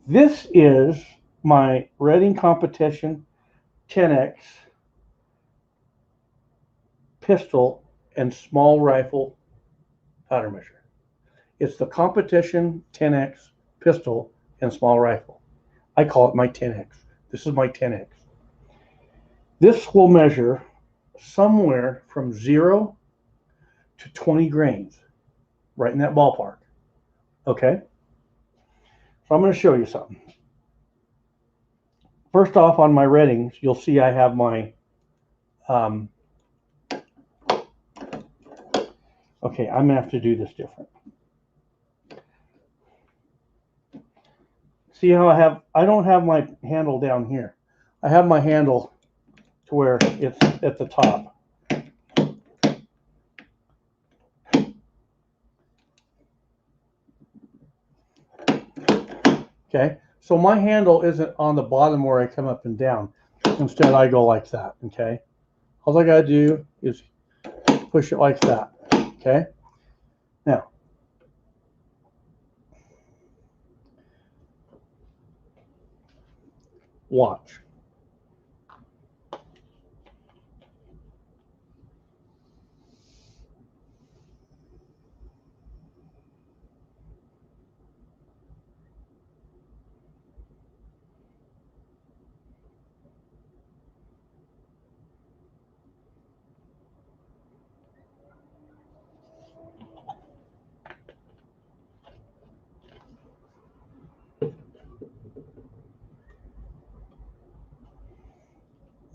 this is my Reading Competition 10X pistol and small rifle powder measure. It's the Competition 10X pistol and small rifle. I call it my 10X. This is my 10X. This will measure somewhere from 0 to 20 grains, right in that ballpark. Okay? So I'm going to show you something. First off, on my Readings, you'll see I have my okay, I'm gonna have to do this different. See how I don't have my handle down here. I have my handle to where it's at the top. Okay, so my handle isn't on the bottom where I come up and down. Instead, I go like that, okay? All I gotta do is push it like that, okay? Now, watch.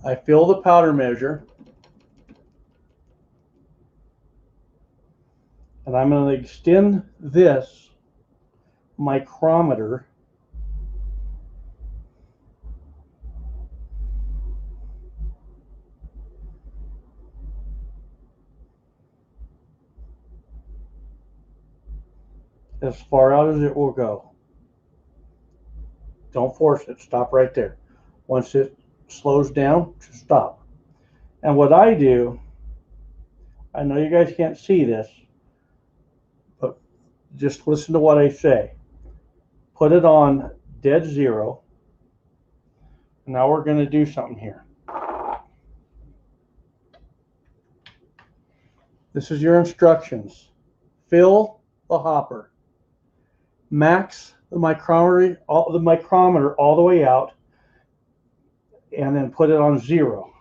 I fill the powder measure, and I'm going to extend this micrometer as far out as it will go. Don't force it. Stop right there. Once it slows down, just stop. And what I do, I know you guys can't see this, but just listen to what I say. Put it on dead zero. Now we're going to do something here. This is your instructions. Fill the hopper. Max the micrometer all the way out, and then put it on zero.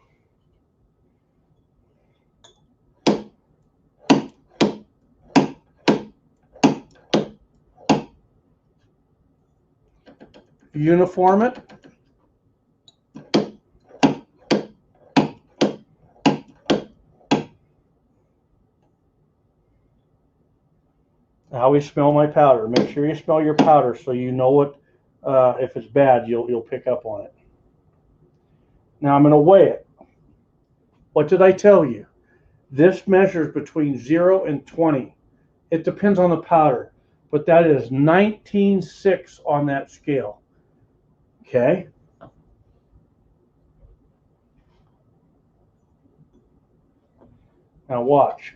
Uniform it. I always smell my powder. Make sure you smell your powder so you know what, if it's bad, you'll pick up on it. Now I'm going to weigh it. What did I tell you? This measures between 0 and 20. It depends on the powder, but that is 19.6 on that scale. Okay? Now watch.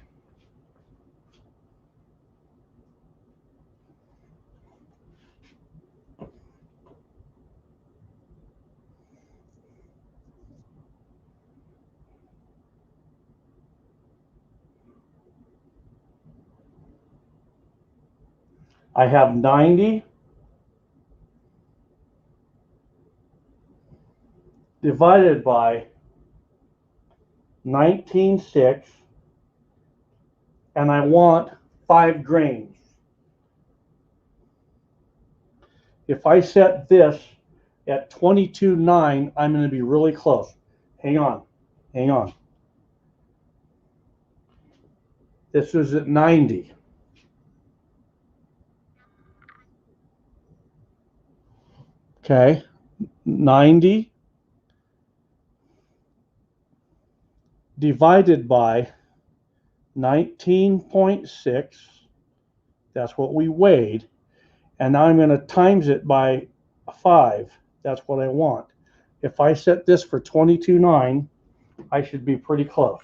I have 90 divided by 19.6, and I want 5 grains. If I set this at 22.9, I'm going to be really close. Hang on. Hang on. This is at 90. Okay. 90 divided by 19.6. That's what we weighed. And now I'm going to times it by 5. That's what I want. If I set this for 22.9, I should be pretty close.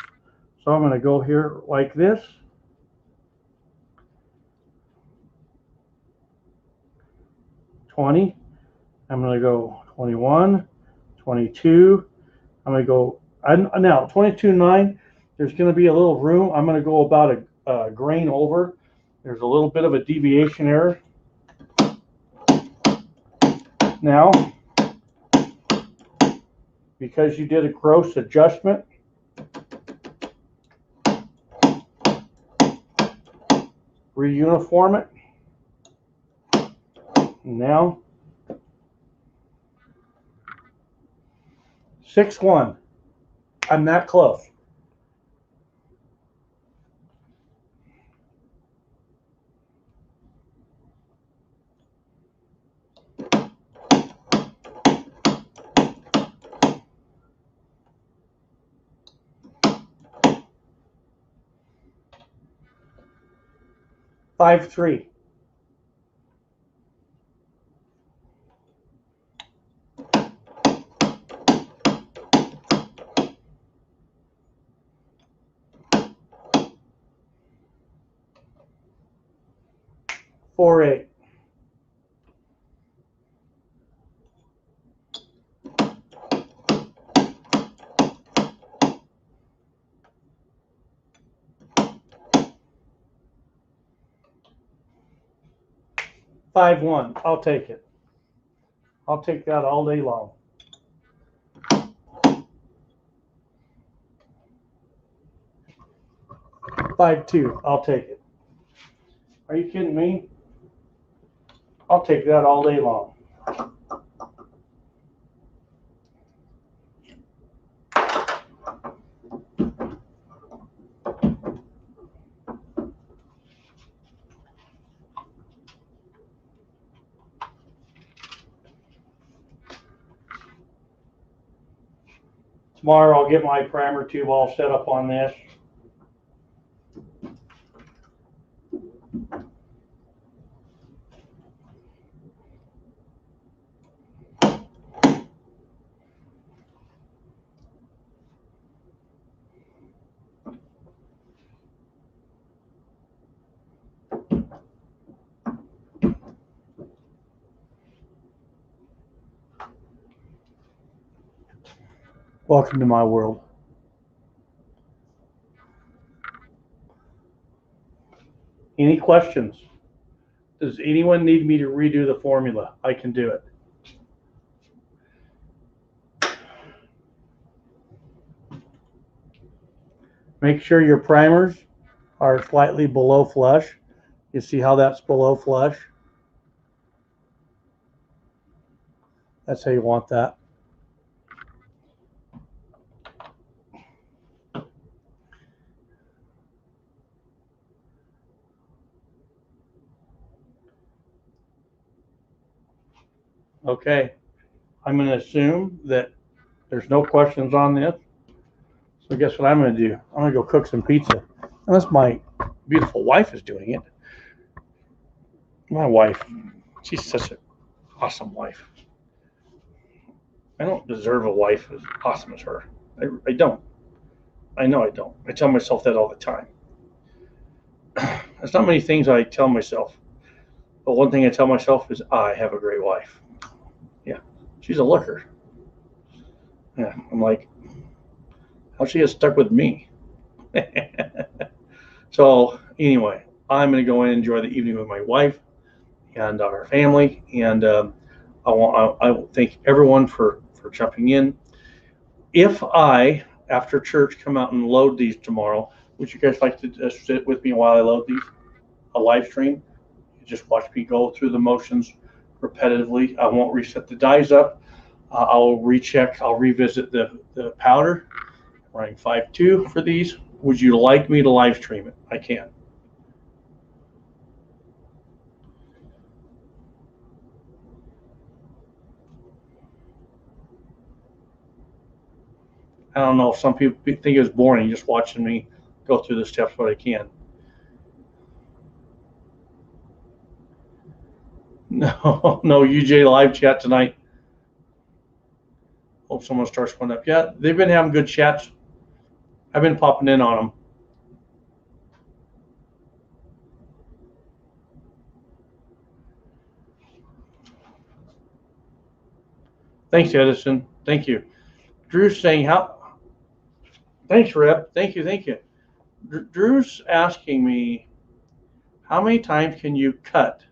So I'm going to go here like this. I'm going to go 21, 22. I'm going to go, now 22.9, there's going to be a little room. I'm going to go about a grain over. There's a little bit of a deviation error. Now, because you did a gross adjustment, reuniform it. Now, 6.1. I'm that close. Five three. 4.8. $5.1. I'll take it. I'll take that all day long. $5.2. I'll take it. Are you kidding me? I'll take that all day long. Tomorrow I'll get my primer tube all set up on this. Welcome to my world. Any questions? Does anyone need me to redo the formula? I can do it. Make sure your primers are slightly below flush. You see how that's below flush? That's how you want that. Okay, I'm going to assume that there's no questions on this. So guess what I'm going to do? I'm going to go cook some pizza. Unless my beautiful wife is doing it. My wife, she's such an awesome wife. I don't deserve a wife as awesome as her. I don't. I know I don't. I tell myself that all the time. There's not many things I tell myself. But one thing I tell myself is I have a great wife. Yeah, she's a looker. Yeah, I'm like, how she has stuck with me. So anyway, I'm going to go and enjoy the evening with my wife and our family. And I will thank everyone for jumping in. If I, after church, come out and load these tomorrow, would you guys like to sit with me while I load these? A live stream? Just watch me go through the motions repetitively. I won't reset the dies up. I'll recheck. I'll revisit the powder. Running 5.2 for these. Would you like me to live stream it? I can. I don't know if some people think it was boring just watching me go through the steps, but I can. No, no UJ live chat tonight. Hope someone starts one up. Yeah, they've been having good chats. I've been popping in on them. Thanks, Edison. Thank you. Drew's saying how. Thanks, Reb. Thank you. Thank you. Drew's asking me, how many times can you cut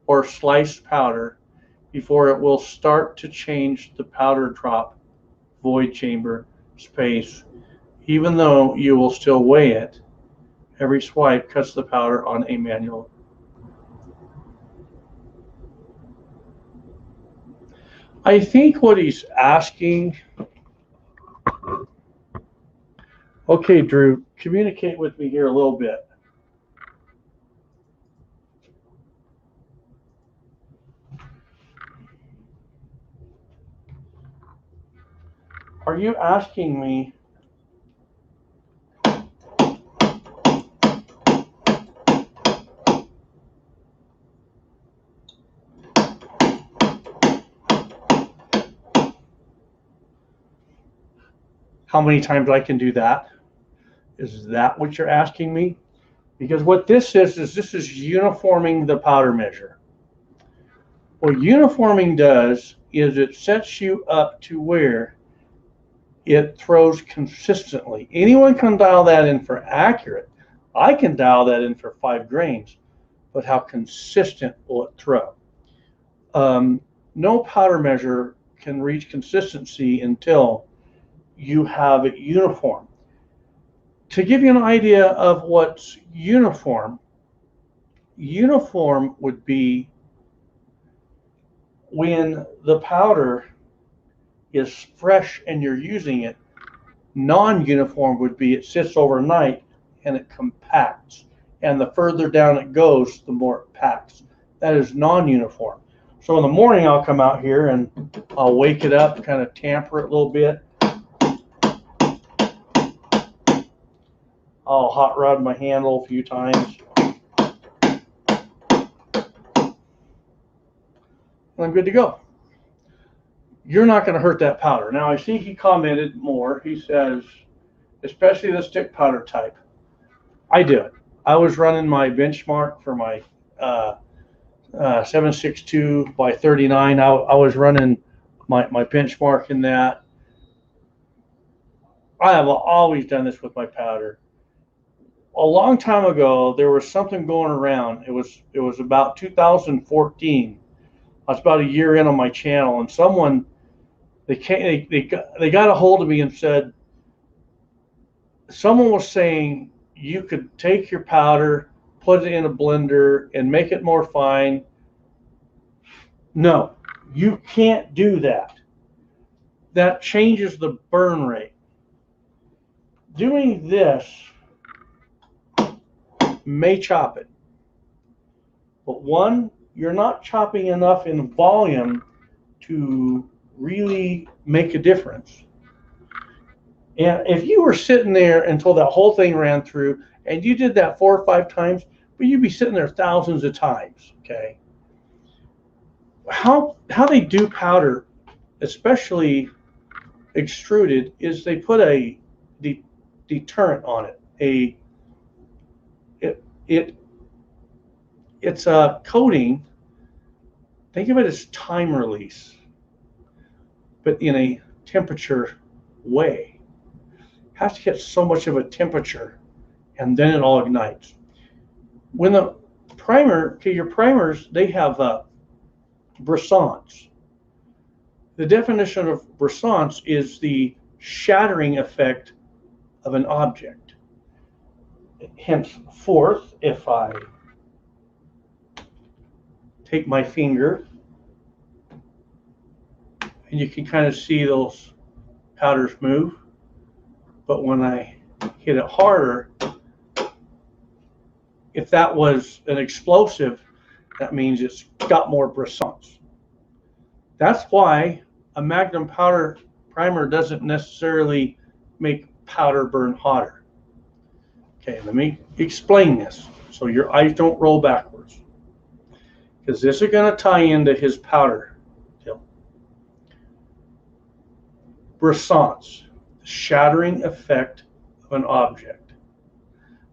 or slice powder before it will start to change the powder drop, void chamber, space, even though you will still weigh it? Every swipe cuts the powder on a manual. I think what he's asking. Okay, Drew, communicate with me here a little bit. Are you asking me how many times I can do that? Is that what you're asking me? Because what this is this is uniforming the powder measure. What uniforming does is it sets you up to where it throws consistently. Anyone can dial that in for accurate. I can dial that in for 5 grains, but how consistent will it throw? No powder measure can reach consistency until you have it uniform. To give you an idea of what's uniform, uniform would be when the powder is fresh and you're using it. Non-uniform would be it sits overnight and it compacts. And the further down it goes, the more it packs. That is non-uniform. So in the morning, I'll come out here and I'll wake it up, kind of tamper it a little bit. I'll hot rod my handle a few times. And I'm good to go. You're not going to hurt that powder. Now, I see he commented more. He says, especially the stick powder type. I do it. I was running my benchmark for my 762 by 39. I was running my benchmark in that. I have always done this with my powder. A long time ago, there was something going around. It was about 2014. I was about a year in on my channel, and someone they got a hold of me and said, someone was saying you could take your powder, put it in a blender, and make it more fine. No, you can't do that. That changes the burn rate. Doing this may chop it. But one, you're not chopping enough in volume to really make a difference. And if you were sitting there until that whole thing ran through and you did that 4 or 5 times, but you'd be sitting there thousands of times, okay? How they do powder, especially extruded, is they put a deterrent on it. It's a coating. Think of it as time release, but in a temperature way. It has to get so much of a temperature, and then it all ignites. When the primer, okay, your primers, they have brisance. The definition of brisance is the shattering effect of an object. Henceforth, if I take my finger, and you can kind of see those powders move, but when I hit it harder, if that was an explosive, that means it's got more brisance. That's why a Magnum powder primer doesn't necessarily make powder burn hotter. Okay, let me explain this so your eyes don't roll backwards, because this is going to tie into his powder tip. Brisance, the shattering effect of an object.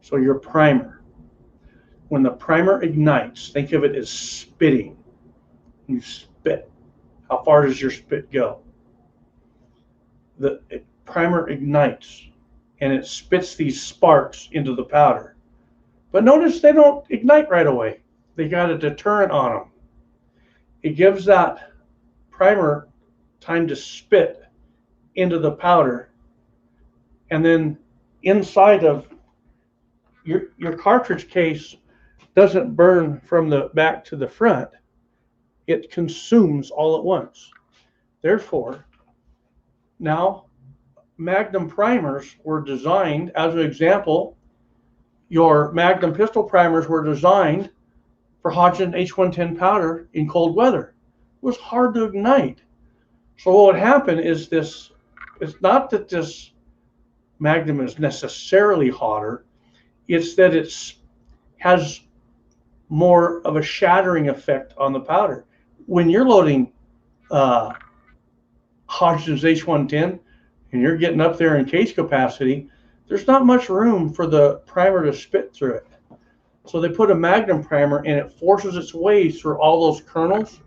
So your primer, when the primer ignites, think of it as spitting. You spit. How far does your spit go? The primer ignites and it spits these sparks into the powder. But notice they don't ignite right away. They got a deterrent on them. It gives that primer time to spit into the powder, and then inside of your cartridge case doesn't burn from the back to the front. It consumes all at once. Therefore, now Magnum primers were designed, as an example, your Magnum pistol primers were designed for Hodgdon H110 powder in cold weather. It was hard to ignite. So what would happen is this, it's not that this Magnum is necessarily hotter, it's that it has more of a shattering effect on the powder. When you're loading Hodgdon's H110 and you're getting up there in case capacity, there's not much room for the primer to spit through it. So they put a magnum primer and it forces its way through all those kernels,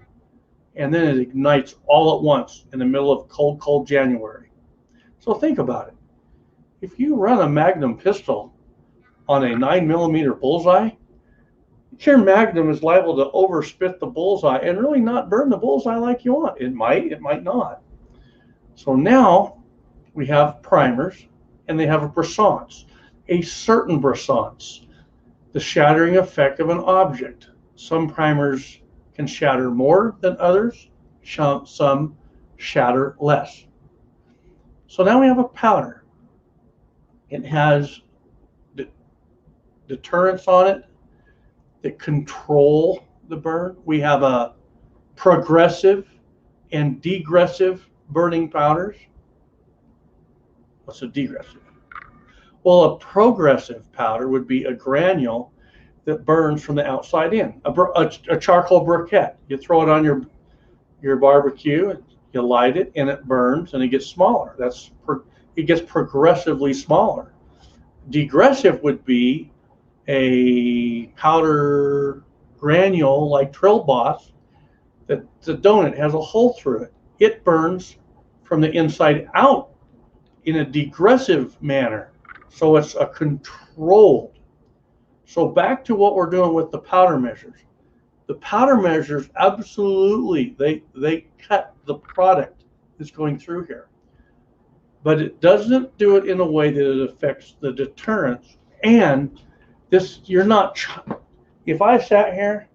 and then it ignites all at once in the middle of cold January. So think about it. If you run a magnum pistol on a 9mm bullseye, your magnum is liable to overspit the bullseye and really not burn the bullseye like you want. It might not. So now we have primers, and they have a brisance, a certain brisance, the shattering effect of an object. Some primers can shatter more than others, some shatter less. So now we have a powder. It has deterrents on it that control the burn. We have a progressive and degressive burning powders. What's a degressive? Well, a progressive powder would be a granule that burns from the outside in, a charcoal briquette. You throw it on your barbecue, you light it, and it burns, and it gets smaller. It gets progressively smaller. Degressive would be a powder granule like Trill Boss that the donut has a hole through it. It burns from the inside out in a degressive manner. So it's a controlled. So back to what we're doing with the powder measures. The powder measures, absolutely, they cut the product that's going through here. But it doesn't do it in a way that it affects the deterrence. And this, if I sat here,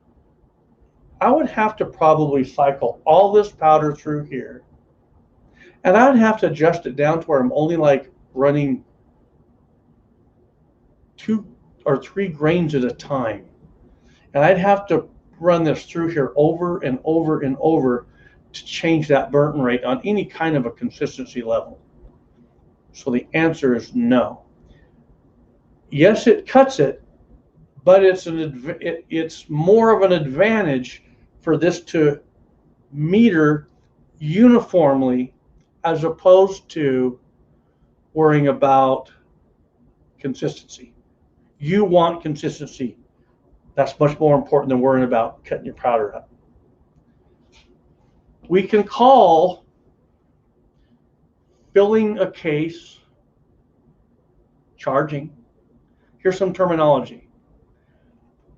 I would have to probably cycle all this powder through here. And I'd have to adjust it down to where I'm only like running 2 or 3 grains at a time. And I'd have to run this through here over and over and over to change that burn rate on any kind of a consistency level. So the answer is no. Yes, it cuts it, but it's more of an advantage for this to meter uniformly as opposed to worrying about consistency. You want consistency. That's much more important than worrying about cutting your powder up. We can call filling a case charging. Here's some terminology.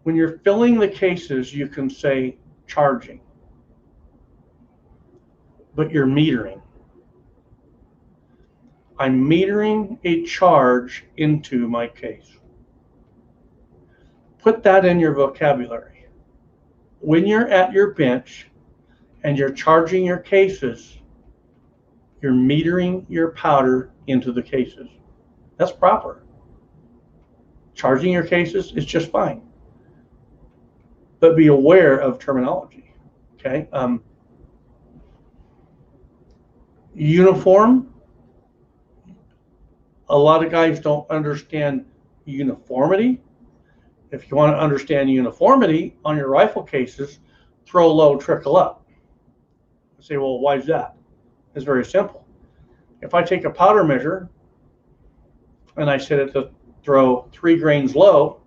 When you're filling the cases, you can say charging, but you're metering. I'm metering a charge into my case. Put that in your vocabulary. When you're at your bench and you're charging your cases, you're metering your powder into the cases. That's proper. Charging your cases is just fine. But be aware of terminology, okay? Uniform. A lot of guys don't understand uniformity. If you want to understand uniformity on your rifle cases, throw low, trickle up. You say, well, why is that? It's very simple. If I take a powder measure and I set it to throw 3 grains low,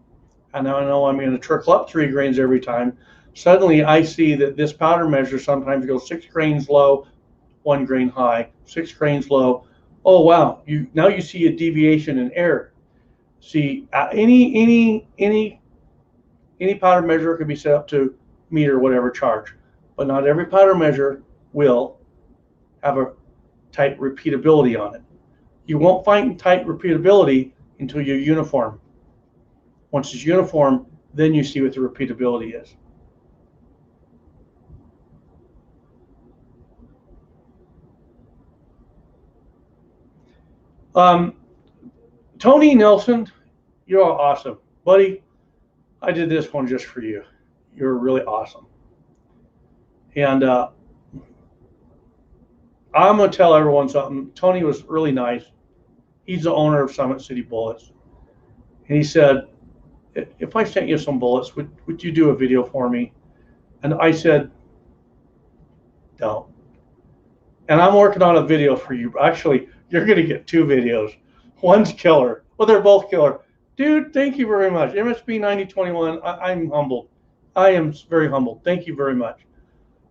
and I know I'm going to trickle up 3 grains every time, suddenly I see that this powder measure sometimes goes 6 grains low, 1 grain high, 6 grains low. Oh wow! Now you see a deviation in error. See, any powder measure can be set up to meter whatever charge, but not every powder measure will have a tight repeatability on it. You won't find tight repeatability until you're uniform. Once it's uniform, then you see what the repeatability is. Tony Nelson, you're awesome. Buddy, I did this one just for you. You're really awesome. And I'm going to tell everyone something. Tony was really nice. He's the owner of Summit City Bullets. And he said, if I sent you some bullets, would you do a video for me? And I said, don't. And I'm working on a video for you. Actually, you're going to get 2 videos. One's killer. Well, they're both killer. Dude, thank you very much. MSB 9021, I'm humbled. I am very humbled. Thank you very much.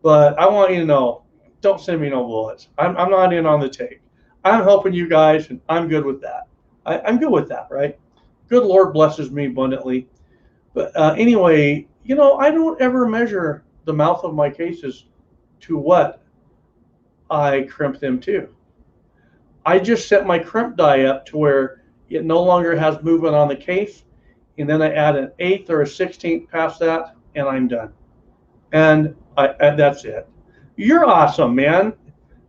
But I want you to know, don't send me no bullets. I'm not in on the take. I'm helping you guys, and I'm good with that. I'm good with that, right? Good Lord blesses me abundantly. But anyway, you know, I don't ever measure the mouth of my cases to what I crimp them to. I just set my crimp die up to where it no longer has movement on the case, and then I add an eighth or a 16th past that, and I'm done. And that's it. You're awesome, man.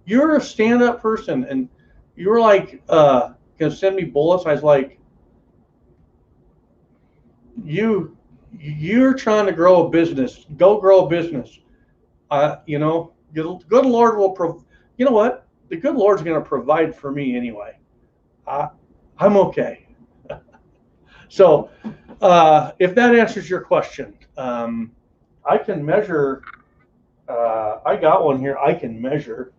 You're a stand-up person, and you were like, gonna send me bullets. I was like, you're trying to grow a business. Go grow a business. You know, good Lord will you know what? The good Lord's going to provide for me anyway. I'm okay. So, if that answers your question, I can measure. I got one here. I can measure.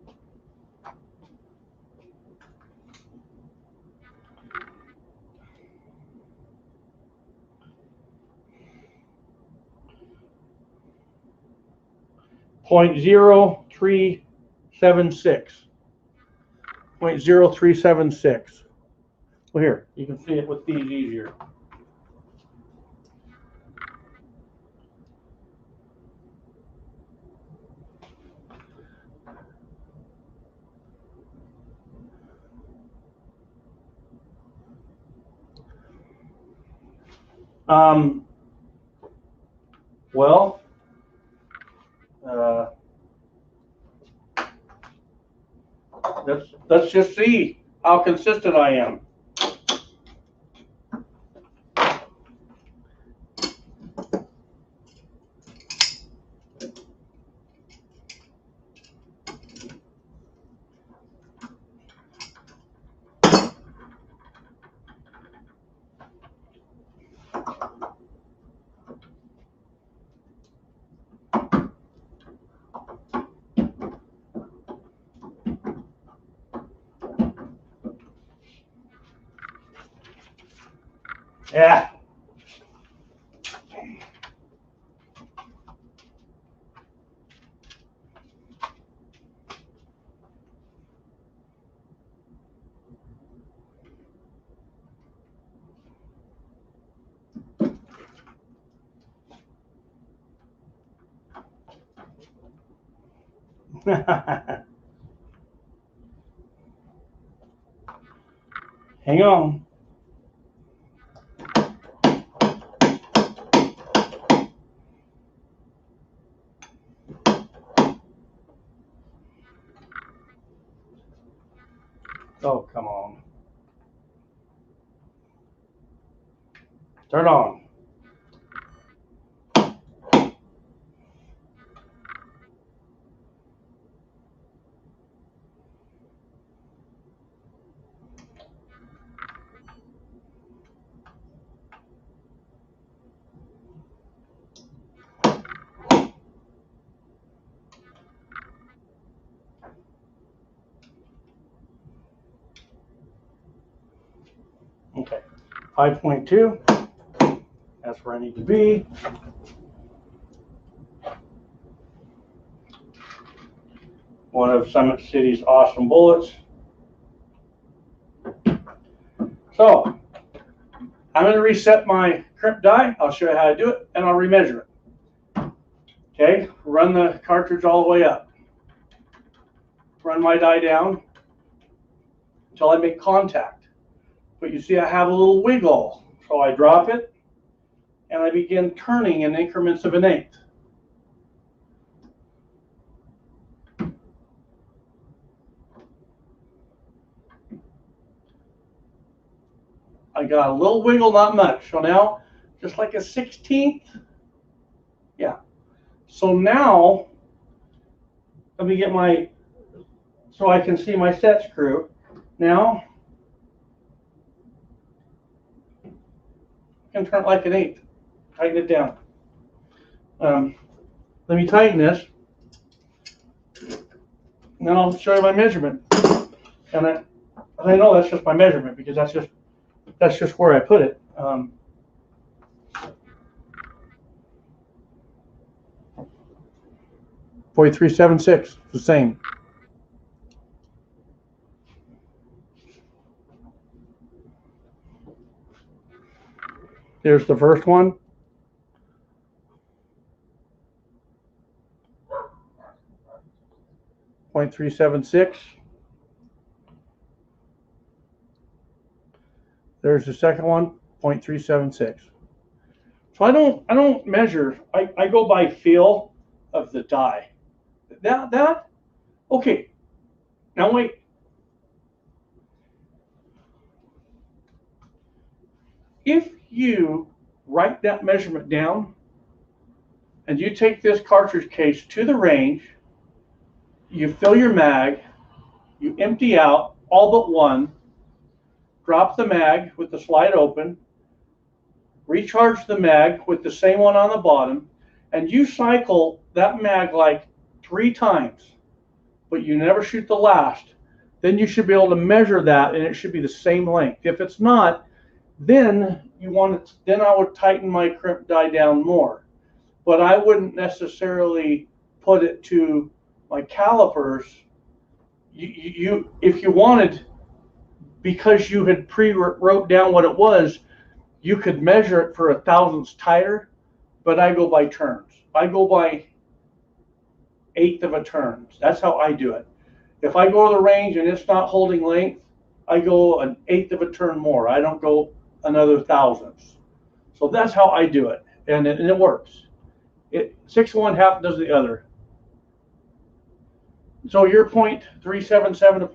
.0376. 0.0376. Well, here, you can see it with these easier. Well, let's just see how consistent I am. Yeah. Hang on. Oh, come on. Turn on. Okay, 5.2. That's where I need to be. One of Summit City's awesome bullets. So, I'm going to reset my crimp die. I'll show you how to do it, and I'll remeasure it. Okay, run the cartridge all the way up. Run my die down until I make contact. But you see I have a little wiggle. So I drop it, and I begin turning in increments of an eighth. I got a little wiggle, not much. So now, just like a 16th. Yeah. So now, let me get my, so I can see my set screw. Now, I can turn it like an eighth. Tighten it down. Let me tighten this. And then I'll show you my measurement. And I know that's just my measurement because that's just where I put it. .376, the same. Here's the first one. .376. There's the second one, .376. So I don't measure. I go by feel of the die. That okay. Now wait. If you write that measurement down and you take this cartridge case to the range, you fill your mag, you empty out all but one, drop the mag with the slide open, recharge the mag with the same one on the bottom, and you cycle that mag like 3 times, but you never shoot the last, then you should be able to measure that and it should be the same length. If it's not, then I would tighten my crimp die down more. But I wouldn't necessarily put it to my calipers. If you wanted, because you had wrote down what it was, you could measure it for 1/1000ths tighter, but I go by turns. I go by 1/8 of a turn. That's how I do it. If I go to the range and it's not holding length, I go 1/8 of a turn more. I don't go another 1/1000ths. So that's how I do it, and it works. 6 of one, half does the other. So you're .377 to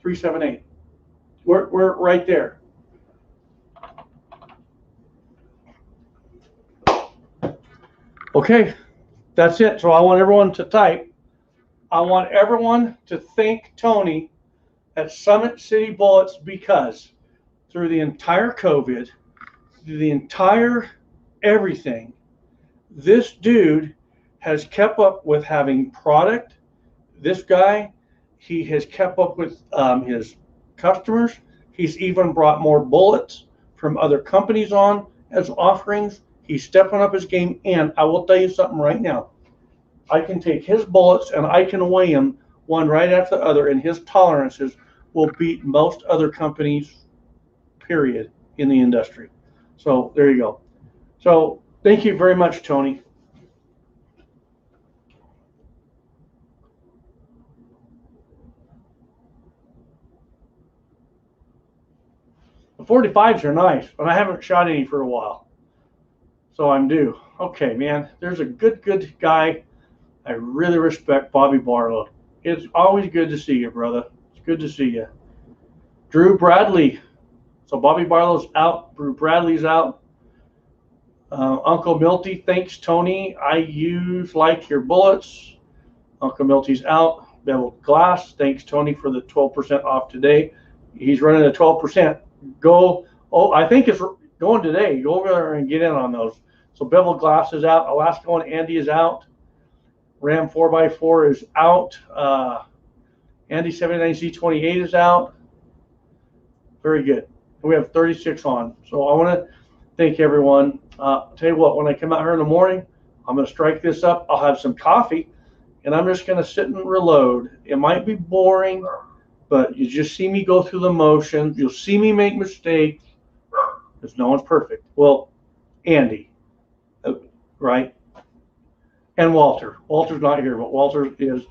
.378. We're right there. Okay, that's it. So I want everyone to type. I want everyone to thank Tony at Summit City Bullets, because through the entire COVID, through the entire everything, this dude has kept up with having product. This guy, he has kept up with his customers. He's even brought more bullets from other companies on as offerings. He's stepping up his game, and I will tell you something right now. I can take his bullets and I can weigh them one right after the other, and his tolerances will beat most other companies, period, in the industry. So there you go. So thank you very much, Tony. The 45s are nice, but I haven't shot any for a while, so I'm due. Okay, man, there's a good guy. I really respect Bobby Barlow. It's always good to see you, brother. It's good to see you. Drew Bradley. So Bobby Barlow's out. Drew Bradley's out. Uncle Milty, thanks, Tony. I like your bullets. Uncle Milty's out. Beveled Glass, thanks, Tony, for the 12% off today. He's running a 12%. I think it's going today. Go over there and get in on those. So Beveled Glass is out. Alaska One Andy is out. Ram 4x4 is out. Andy 79Z28 is out. Very good. We have 36 on. So I want to thank everyone. Tell you what, when I come out here in the morning, I'm going to strike this up. I'll have some coffee, and I'm just going to sit and reload. It might be boring, but you just see me go through the motions. You'll see me make mistakes, because no one's perfect. Well, Andy, right? And Walter. Walter's not here, but Walter is.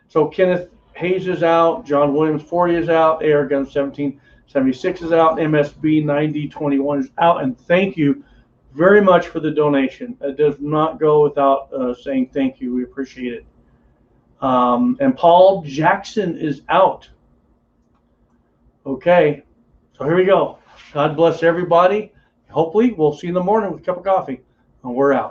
So Kenneth Hayes is out. John Williams 40 is out. AR Gun 1776 is out. MSB 9021 is out. And thank you very much for the donation. It does not go without saying thank you. We appreciate it. And Paul Jackson is out. Okay, so here we go. God bless everybody. Hopefully, we'll see you in the morning with a cup of coffee. And we're out.